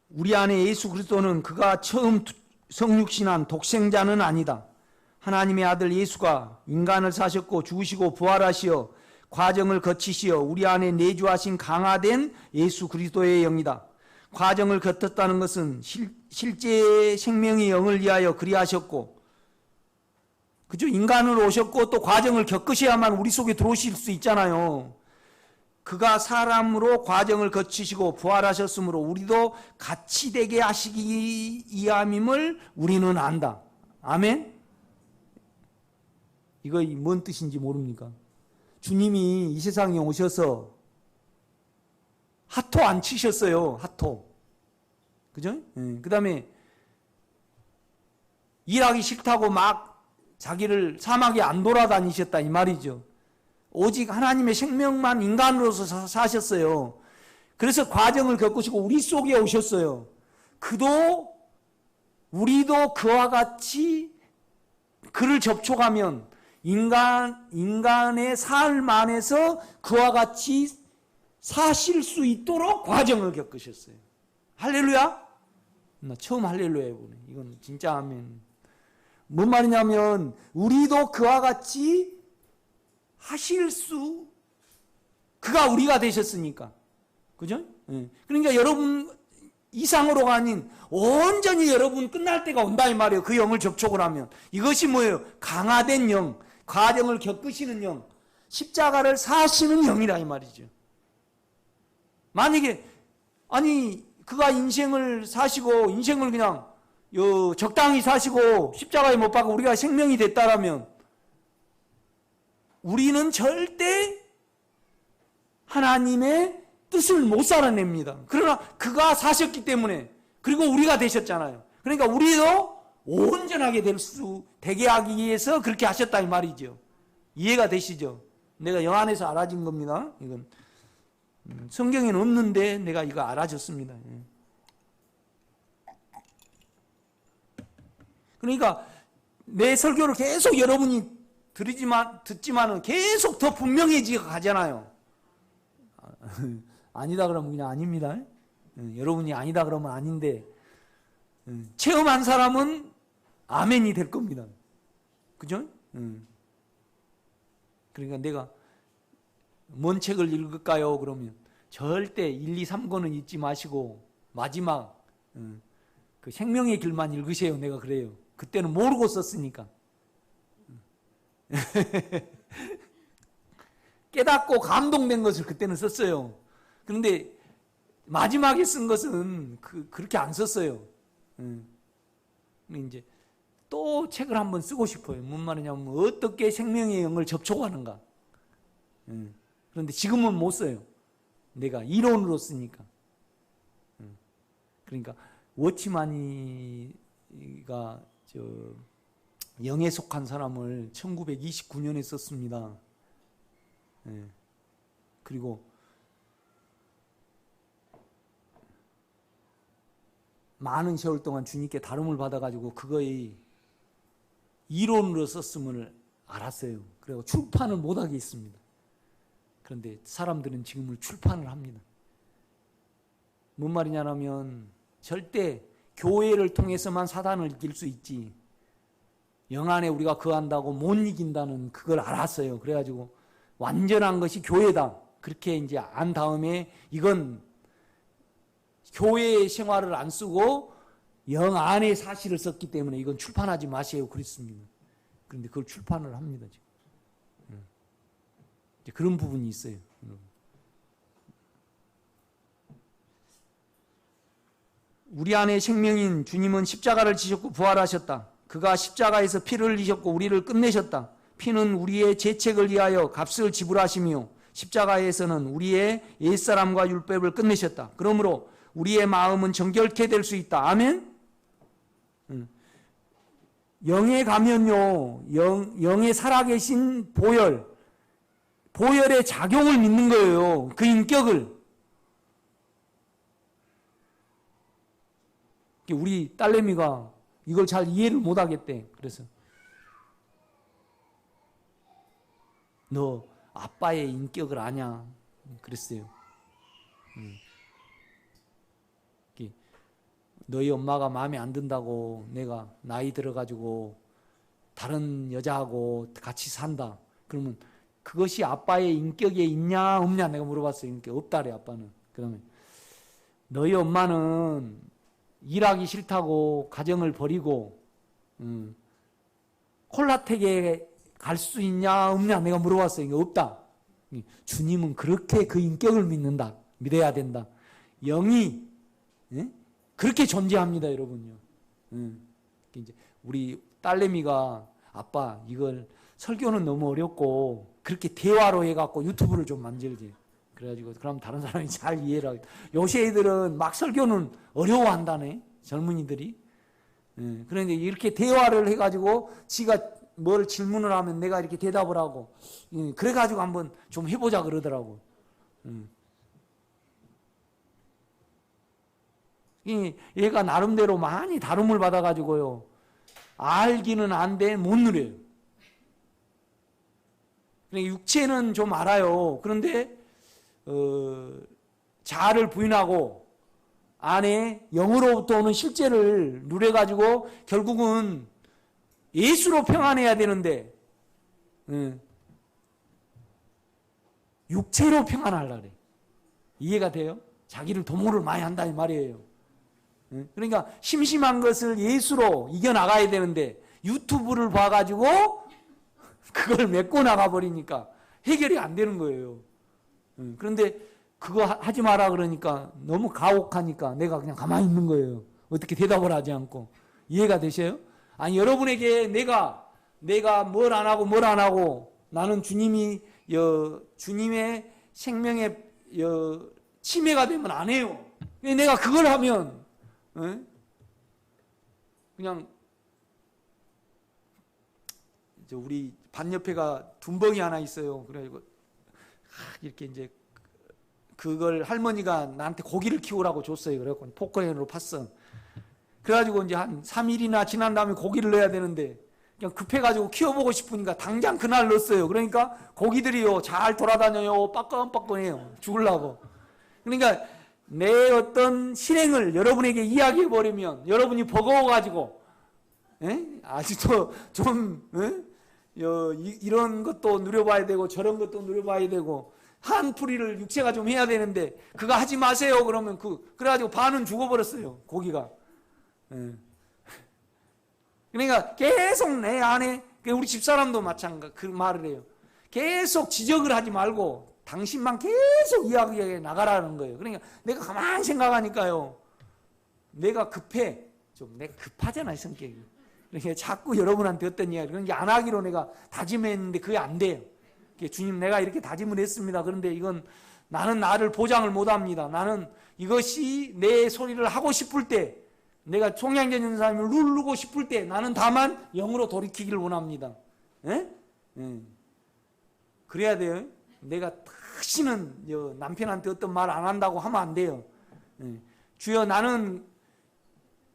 우리 안에 예수 그리스도는 그가 처음 성육신한 독생자는 아니다. 하나님의 아들 예수가 인간을 사셨고 죽으시고 부활하시어 과정을 거치시어 우리 안에 내주하신 강화된 예수 그리스도의 영이다. 과정을 거쳤다는 것은 실제 생명의 영을 위하여 그리하셨고, 그죠? 인간으로 오셨고 또 과정을 겪으셔야만 우리 속에 들어오실 수 있잖아요. 그가 사람으로 과정을 거치시고 부활하셨으므로 우리도 같이 되게 하시기 위함임을 우리는 안다. 아멘? 이거 뭔 뜻인지 모릅니까? 주님이 이 세상에 오셔서 하토 안 치셨어요. 하토. 그죠? 그 다음에 일하기 싫다고 막 자기를 사막에 안 돌아다니셨다 이 말이죠. 오직 하나님의 생명만 인간으로서 사셨어요. 그래서 과정을 겪으시고 우리 속에 오셨어요. 우리도 그와 같이 그를 접촉하면 인간의 삶 안에서 그와 같이 사실 수 있도록 과정을 겪으셨어요. 할렐루야? 나 처음 할렐루야 해보네. 이건 진짜 아멘. 뭔 말이냐면 우리도 그와 같이 그가 우리가 되셨으니까. 그죠? 그러니까 여러분 이상으로가 아닌 온전히 여러분 끝날 때가 온다 이 말이에요. 그 영을 접촉을 하면. 이것이 뭐예요? 강화된 영, 과정을 겪으시는 영, 십자가를 사시는 영이라 이 말이죠. 만약에 그가 인생을 사시고 인생을 그냥 적당히 사시고 십자가에 못 박고 우리가 생명이 됐다라면 우리는 절대 하나님의 뜻을 못 살아냅니다. 그러나 그가 사셨기 때문에, 그리고 우리가 되셨잖아요. 그러니까 우리도 온전하게 되게 하기 위해서 그렇게 하셨다 이 말이죠. 이해가 되시죠? 내가 영 안에서 알아진 겁니다. 이건 성경에는 없는데 내가 이거 알아줬습니다. 그러니까 내 설교를 계속 여러분이 듣지만은 계속 더 분명해지게 가잖아요. 아니다 그러면 그냥 아닙니다. 여러분이 아니다 그러면 아닌데 체험한 사람은 아멘이 될 겁니다. 그죠? 그러니까 내가 뭔 책을 읽을까요? 그러면 절대 1, 2, 3권은 읽지 마시고 마지막 그 생명의 길만 읽으세요. 내가 그래요. 그때는 모르고 썼으니까. 깨닫고 감동된 것을 그때는 썼어요. 그런데 마지막에 쓴 것은 그렇게 안 썼어요. 이제 또 책을 한번 쓰고 싶어요. 뭔 말이냐면 어떻게 생명의 영을 접촉하는가. 그런데 지금은 못 써요. 내가 이론으로 쓰니까. 그러니까 워치마니가 영에 속한 사람을 1929년에 썼습니다. 그리고 많은 세월 동안 주님께 다름을 받아가지고 그거의 이론으로 썼음을 알았어요. 그리고 출판을 못하게 했습니다. 그런데 사람들은 지금은 출판을 합니다. 뭔 말이냐면 절대 교회를 통해서만 사단을 이길 수 있지. 영 안에 우리가 거한다고 못 이긴다는 그걸 알았어요. 그래가지고 완전한 것이 교회다. 그렇게 이제 안 다음에 이건 교회의 생활을 안 쓰고 영 안의 사실을 썼기 때문에 이건 출판하지 마세요. 그랬습니다. 그런데 그걸 출판을 합니다. 지금. 이제 그런 부분이 있어요. 우리 안에 생명인 주님은 십자가를 지셨고 부활하셨다. 그가 십자가에서 피를 흘리셨고 우리를 끝내셨다. 피는 우리의 죄책을 위하여 값을 지불하시며 십자가에서는 우리의 옛사람과 율법을 끝내셨다. 그러므로 우리의 마음은 정결케 될 수 있다. 아멘? 영에 가면요, 영에 살아계신 보혈의 작용을 믿는 거예요. 그 인격을. 우리 딸내미가 이걸 잘 이해를 못 하겠대. 그래서 너 아빠의 인격을 아냐? 그랬어요. 너희 엄마가 마음에 안 든다고 내가 나이 들어가지고 다른 여자하고 같이 산다. 그러면 그것이 아빠의 인격에 있냐 없냐 내가 물어봤어요. 그러니까 없다래 아빠는. 그러면 너희 엄마는 일하기 싫다고 가정을 버리고 콜라텍에 갈 수 있냐 없냐 내가 물어봤어요. 그러니까 없다. 주님은 그렇게 그 인격을 믿는다. 믿어야 된다. 영이 그렇게 존재합니다, 여러분요. 이제 우리 딸내미가 아빠 이걸 설교는 너무 어렵고 그렇게 대화로 해갖고 유튜브를 좀 만들지. 그래가지고 그럼 다른 사람이 잘 이해를 하겠다. 요새 애들은 막 설교는 어려워한다네, 젊은이들이. 그런데 이렇게 대화를 해가지고 지가 뭘 질문을 하면 내가 이렇게 대답을 하고 그래가지고 한번 좀 해보자 그러더라고. 얘가 나름대로 많이 다rum을 받아가지고요. 알기는 안돼 못 누려요. 육체는 좀 알아요. 그런데 자아를 부인하고 안에 영으로부터 오는 실제를 누려가지고 결국은 예수로 평안해야 되는데 육체로 평안하려고 그래. 이해가 돼요? 자기를 도모를 많이 한다 이 말이에요. 그러니까 심심한 것을 예수로 이겨나가야 되는데 유튜브를 봐가지고 그걸 메꿔 나가버리니까 해결이 안 되는 거예요. 그런데 그거 하지 마라 그러니까 너무 가혹하니까 내가 그냥 가만히 있는 거예요. 어떻게 대답을 하지 않고. 이해가 되셔요? 아니 여러분에게 내가 뭘 안 하고 뭘 안 하고 나는 주님의 생명에 침해가 되면 안 해요. 내가 그걸 하면 그냥 우리 반 옆에가 둔벙이 하나 있어요. 그래가지고 이렇게 이제 그걸 할머니가 나한테 고기를 키우라고 줬어요. 그래갖고 포크레인으로 팠어. 그래가지고 이제 한 3일이나 지난 다음에 고기를 넣어야 되는데 그냥 급해가지고 키워보고 싶으니까 당장 그날 넣었어요. 그러니까 고기들이요 잘 돌아다녀요. 빠끔빠끔해요. 죽으려고. 그러니까 내 어떤 실행을 여러분에게 이야기해버리면 여러분이 버거워가지고 아직도 좀 이런 것도 누려봐야 되고 저런 것도 누려봐야 되고 한풀이를 육체가 좀 해야 되는데 그거 하지 마세요. 그러면 그래가지고 반은 죽어버렸어요. 고기가. 그러니까 계속 내 안에 우리 집사람도 마찬가지 그 말을 해요. 계속 지적을 하지 말고 당신만 계속 이야기해 나가라는 거예요. 그러니까 내가 가만히 생각하니까요. 내가 급해. 내가 급하잖아요, 성격이. 그러니까 자꾸 여러분한테 어떤 이야기, 그런 게 안 하기로 내가 다짐했는데 그게 안 돼요. 주님 내가 이렇게 다짐을 했습니다. 그런데 이건 나는 나를 보장을 못 합니다. 나는 이것이 내 소리를 하고 싶을 때 내가 송양전 전사님을 누르고 싶을 때 나는 다만 영으로 돌이키기를 원합니다. 그래야 돼요. 내가 다시는 남편한테 어떤 말 안 한다고 하면 안 돼요. 주여 나는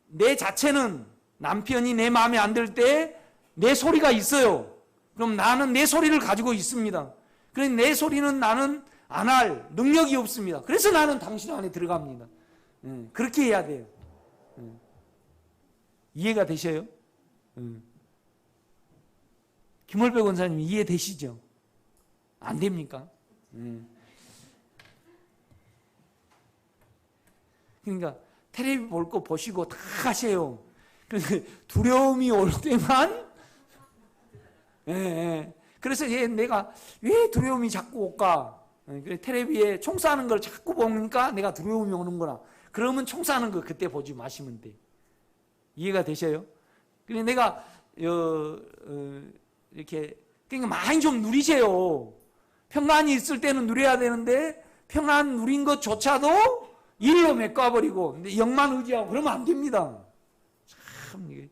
내 자체는 남편이 내 마음에 안 들 때 내 소리가 있어요. 그럼 나는 내 소리를 가지고 있습니다. 그래서 내 소리는 나는 안 할 능력이 없습니다. 그래서 나는 당신 안에 들어갑니다. 그렇게 해야 돼요. 이해가 되셔요? 김월배 권사님 이해되시죠? 안 됩니까? 그러니까 텔레비 볼 거 보시고 다 하세요. 그런데 두려움이 올 때만 그래서 내가 왜 두려움이 자꾸 올까? 텔레비에 총 쏴는 걸 자꾸 보니까 내가 두려움이 오는구나. 그러면 총 쏴는 거 그때 보지 마시면 돼. 이해가 되셔요? 그래서 내가 이렇게 그러니까 많이 좀 누리세요. 평안이 있을 때는 누려야 되는데 평안 누린 것조차도 일로 메꿔버리고 영만 의지하고 그러면 안 됩니다. 참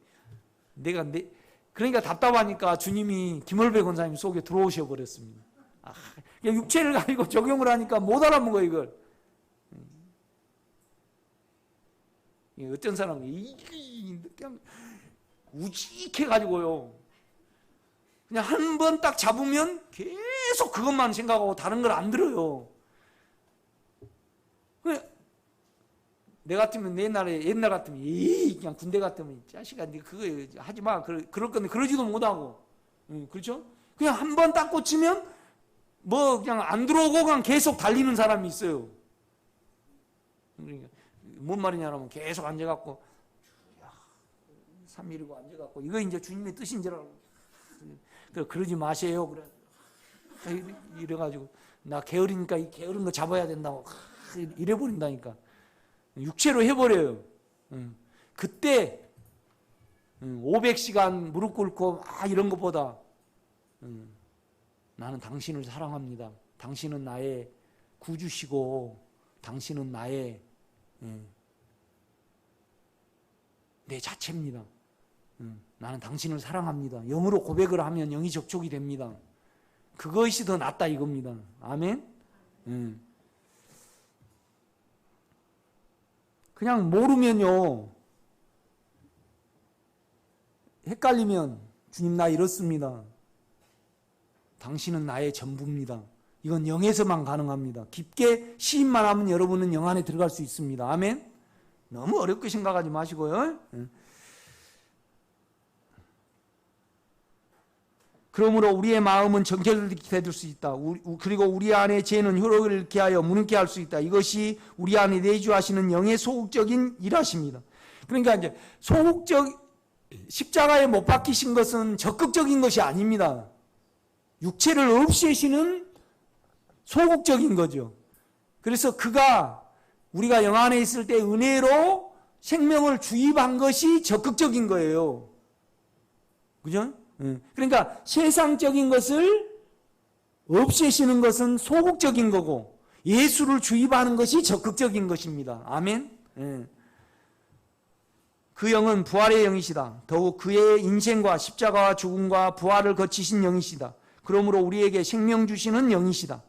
그러니까 답답하니까 주님이 김월배 권사님 속에 들어오셔 버렸습니다. 육체를 가지고 적용을 하니까 못 알아먹어 이걸. 어떤 사람이 그냥 우직해 가지고요. 그냥 한 번 딱 잡으면 계속 그것만 생각하고 다른 걸 안 들어요. 내 같으면 옛날 같으면 그냥 군대 같으면 자식아 네 그거 하지 마. 그럴 건데 그러지도 못하고. 그렇죠? 그냥 한 번 딱 꽂히면 뭐 그냥 안 들어오고 그냥 계속 달리는 사람이 있어요. 그러니까 뭔 말이냐면 계속 앉아갖고 3일이고 앉아갖고 이거 이제 주님의 뜻인 줄 알고 그러지 마세요. 그래 이래가지고 나 게으르니까 이 게으른 거 잡아야 된다고 이래버린다니까. 육체로 해버려요. 그때 500시간 무릎 꿇고 이런 것보다 나는 당신을 사랑합니다. 당신은 나의 구주시고 당신은 나의 내 자체입니다. 나는 당신을 사랑합니다. 영으로 고백을 하면 영이 접촉이 됩니다. 그것이 더 낫다 이겁니다. 아멘? 그냥 모르면요. 헷갈리면 주님 나 이렇습니다. 당신은 나의 전부입니다. 이건 영에서만 가능합니다. 깊게 시인만 하면 여러분은 영 안에 들어갈 수 있습니다. 아멘? 너무 어렵게 생각하지 마시고요. 그러므로 우리의 마음은 정결되게 될 수 있다. 그리고 우리 안에 죄는 효력을 잃게 하여 무능케 할 수 있다. 이것이 우리 안에 내주하시는 영의 소극적인 일하십니다. 그러니까 이제 십자가에 못 박히신 것은 적극적인 것이 아닙니다. 육체를 없애시는 소극적인 거죠. 그래서 그가 우리가 영 안에 있을 때 은혜로 생명을 주입한 것이 적극적인 거예요. 그죠? 그러니까 세상적인 것을 없애시는 것은 소극적인 거고 예수를 주입하는 것이 적극적인 것입니다. 아멘. 그 영은 부활의 영이시다. 더욱 그의 인생과 십자가와 죽음과 부활을 거치신 영이시다. 그러므로 우리에게 생명 주시는 영이시다.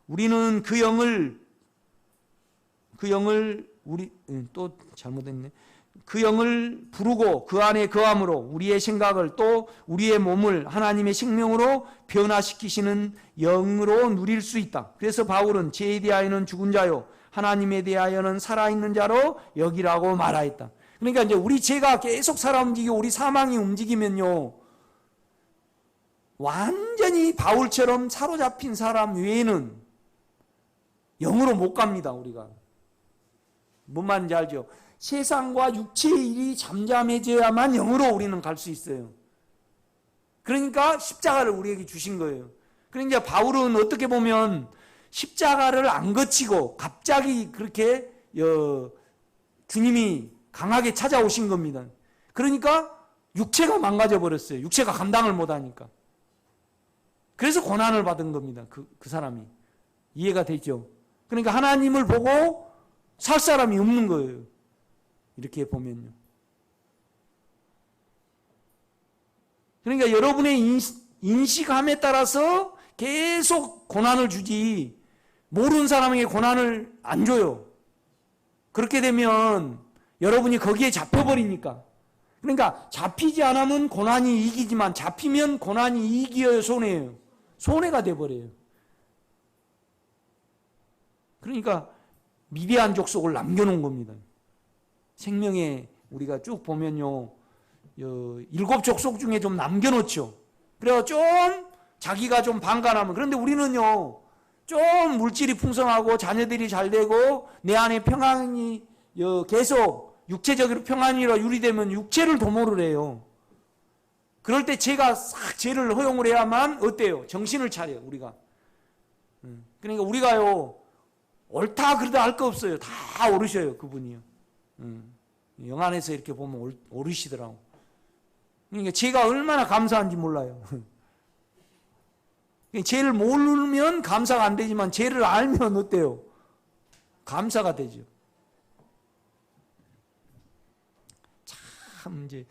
우리는 그 영을 또 잘못했네. 그 영을 부르고 그 안에 거함으로 우리의 생각을 또 우리의 몸을 하나님의 생명으로 변화시키시는 영으로 누릴 수 있다. 그래서 바울은 죄에 대하여는 죽은 자요 하나님에 대하여는 살아있는 자로 여기라고 말하였다. 그러니까 이제 우리 죄가 계속 살아 움직이고 우리 사망이 움직이면요 완전히 바울처럼 사로잡힌 사람 외에는 영으로 못 갑니다. 우리가 뭔 말인지 알죠? 세상과 육체의 일이 잠잠해져야만 영으로 우리는 갈 수 있어요. 그러니까 십자가를 우리에게 주신 거예요. 그러니까 바울은 어떻게 보면 십자가를 안 거치고 갑자기 그렇게 주님이 강하게 찾아오신 겁니다. 그러니까 육체가 망가져 버렸어요. 육체가 감당을 못하니까. 그래서 고난을 받은 겁니다. 그 사람이. 이해가 되죠? 그러니까 하나님을 보고 살 사람이 없는 거예요. 이렇게 보면요. 그러니까 여러분의 인식함에 따라서 계속 고난을 주지 모르는 사람에게 고난을 안 줘요. 그렇게 되면 여러분이 거기에 잡혀버리니까. 그러니까 잡히지 않으면 고난이 이기지만 잡히면 고난이 이기어야 손해예요. 손해가 돼버려요. 그러니까 미비한 족속을 남겨놓은 겁니다. 생명의 우리가 쭉 보면요, 7족속 중에 좀 남겨놓죠. 그래서 좀 자기가 좀 방관하면, 그런데 우리는요, 좀 물질이 풍성하고 자녀들이 잘 되고 내 안에 평안이 계속 육체적으로 평안이라 유리되면 육체를 도모를 해요. 그럴 때 죄가 싹 죄를 허용을 해야만 어때요? 정신을 차려요, 우리가. 그러니까 우리가요, 옳다 그러다 할 거 없어요. 다 옳으셔요, 그분이요. 영안에서 이렇게 보면 옳으시더라고. 그러니까 죄가 얼마나 감사한지 몰라요. 죄를 모르면 감사가 안 되지만 죄를 알면 어때요? 감사가 되죠. 참 이제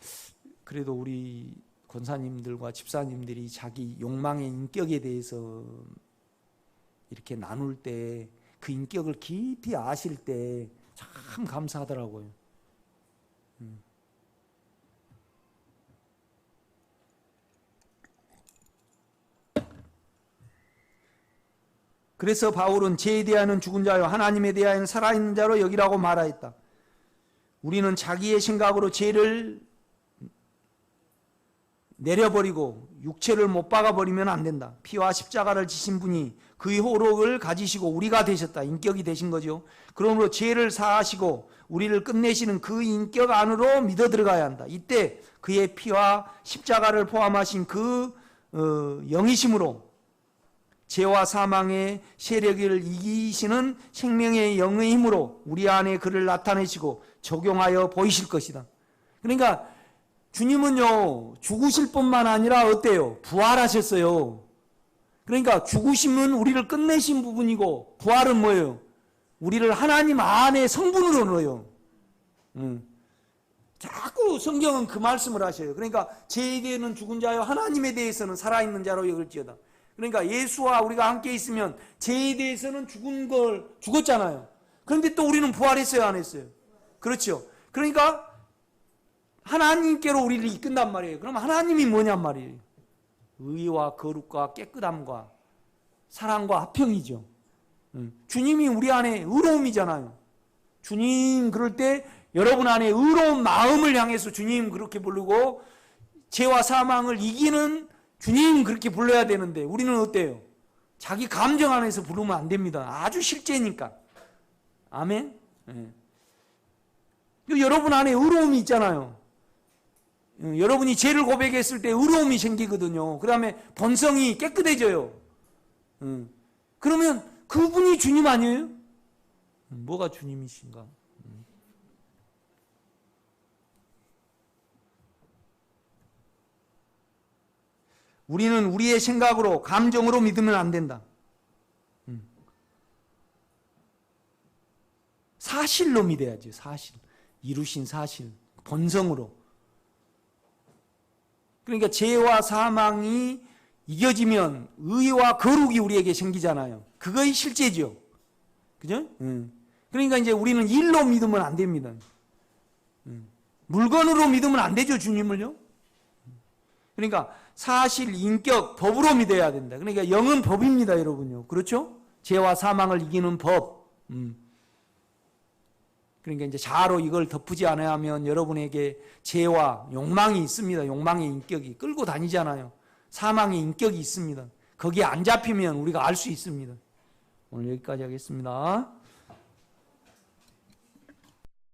그래도 우리 권사님들과 집사님들이 자기 욕망의 인격에 대해서 이렇게 나눌 때 그 인격을 깊이 아실 때 참 감사하더라고요. 그래서 바울은 죄에 대하여는 죽은 자요 하나님에 대하여는 살아있는 자로 여기라고 말하였다. 우리는 자기의 생각으로 죄를 내려버리고 육체를 못 박아버리면 안 된다. 피와 십자가를 지신 분이 그의 호록을 가지시고 우리가 되셨다. 인격이 되신 거죠. 그러므로 죄를 사하시고 우리를 끝내시는 그 인격 안으로 믿어 들어가야 한다. 이때 그의 피와 십자가를 포함하신 그 영이심으로 죄와 사망의 세력을 이기시는 생명의 영의 힘으로 우리 안에 그를 나타내시고 적용하여 보이실 것이다. 그러니까 주님은요, 죽으실 뿐만 아니라 어때요? 부활하셨어요. 그러니까 죽으심은 우리를 끝내신 부분이고 부활은 뭐예요? 우리를 하나님 안에 성분으로 넣어요. 자꾸 성경은 그 말씀을 하셔요. 그러니까 죄에 대해서는 죽은 자요 하나님에 대해서는 살아있는 자로 여길지어다. 그러니까 예수와 우리가 함께 있으면 죄에 대해서는 죽었잖아요. 그런데 또 우리는 부활했어요, 안 했어요? 그렇죠. 그러니까 하나님께로 우리를 이끈단 말이에요. 그럼 하나님이 뭐냔 말이에요. 의와 거룩과 깨끗함과 사랑과 화평이죠. 주님이 우리 안에 의로움이잖아요. 주님 그럴 때 여러분 안에 의로운 마음을 향해서 주님 그렇게 부르고 죄와 사망을 이기는 주님 그렇게 불러야 되는데 우리는 어때요? 자기 감정 안에서 부르면 안 됩니다. 아주 실제니까. 아멘? 네. 여러분 안에 의로움이 있잖아요. 여러분이 죄를 고백했을 때 의로움이 생기거든요. 그 다음에 본성이 깨끗해져요. 그러면 그분이 주님 아니에요? 뭐가 주님이신가? 우리는 우리의 생각으로 감정으로 믿으면 안 된다. 사실로 믿어야죠. 사실. 이루신 사실. 본성으로. 그러니까 죄와 사망이 이겨지면 의와 거룩이 우리에게 생기잖아요. 그거의 실제죠. 그죠? 그러니까 이제 우리는 일로 믿으면 안 됩니다. 물건으로 믿으면 안 되죠, 주님을요. 그러니까 사실, 인격, 법으로 믿어야 된다. 그러니까 영은 법입니다, 여러분요. 그렇죠? 죄와 사망을 이기는 법. 그러니까 이제 자아로 이걸 덮지 않아야 하면 여러분에게 죄와 욕망이 있습니다. 욕망의 인격이 끌고 다니잖아요. 사망의 인격이 있습니다. 거기에 안 잡히면 우리가 알 수 있습니다. 오늘 여기까지 하겠습니다.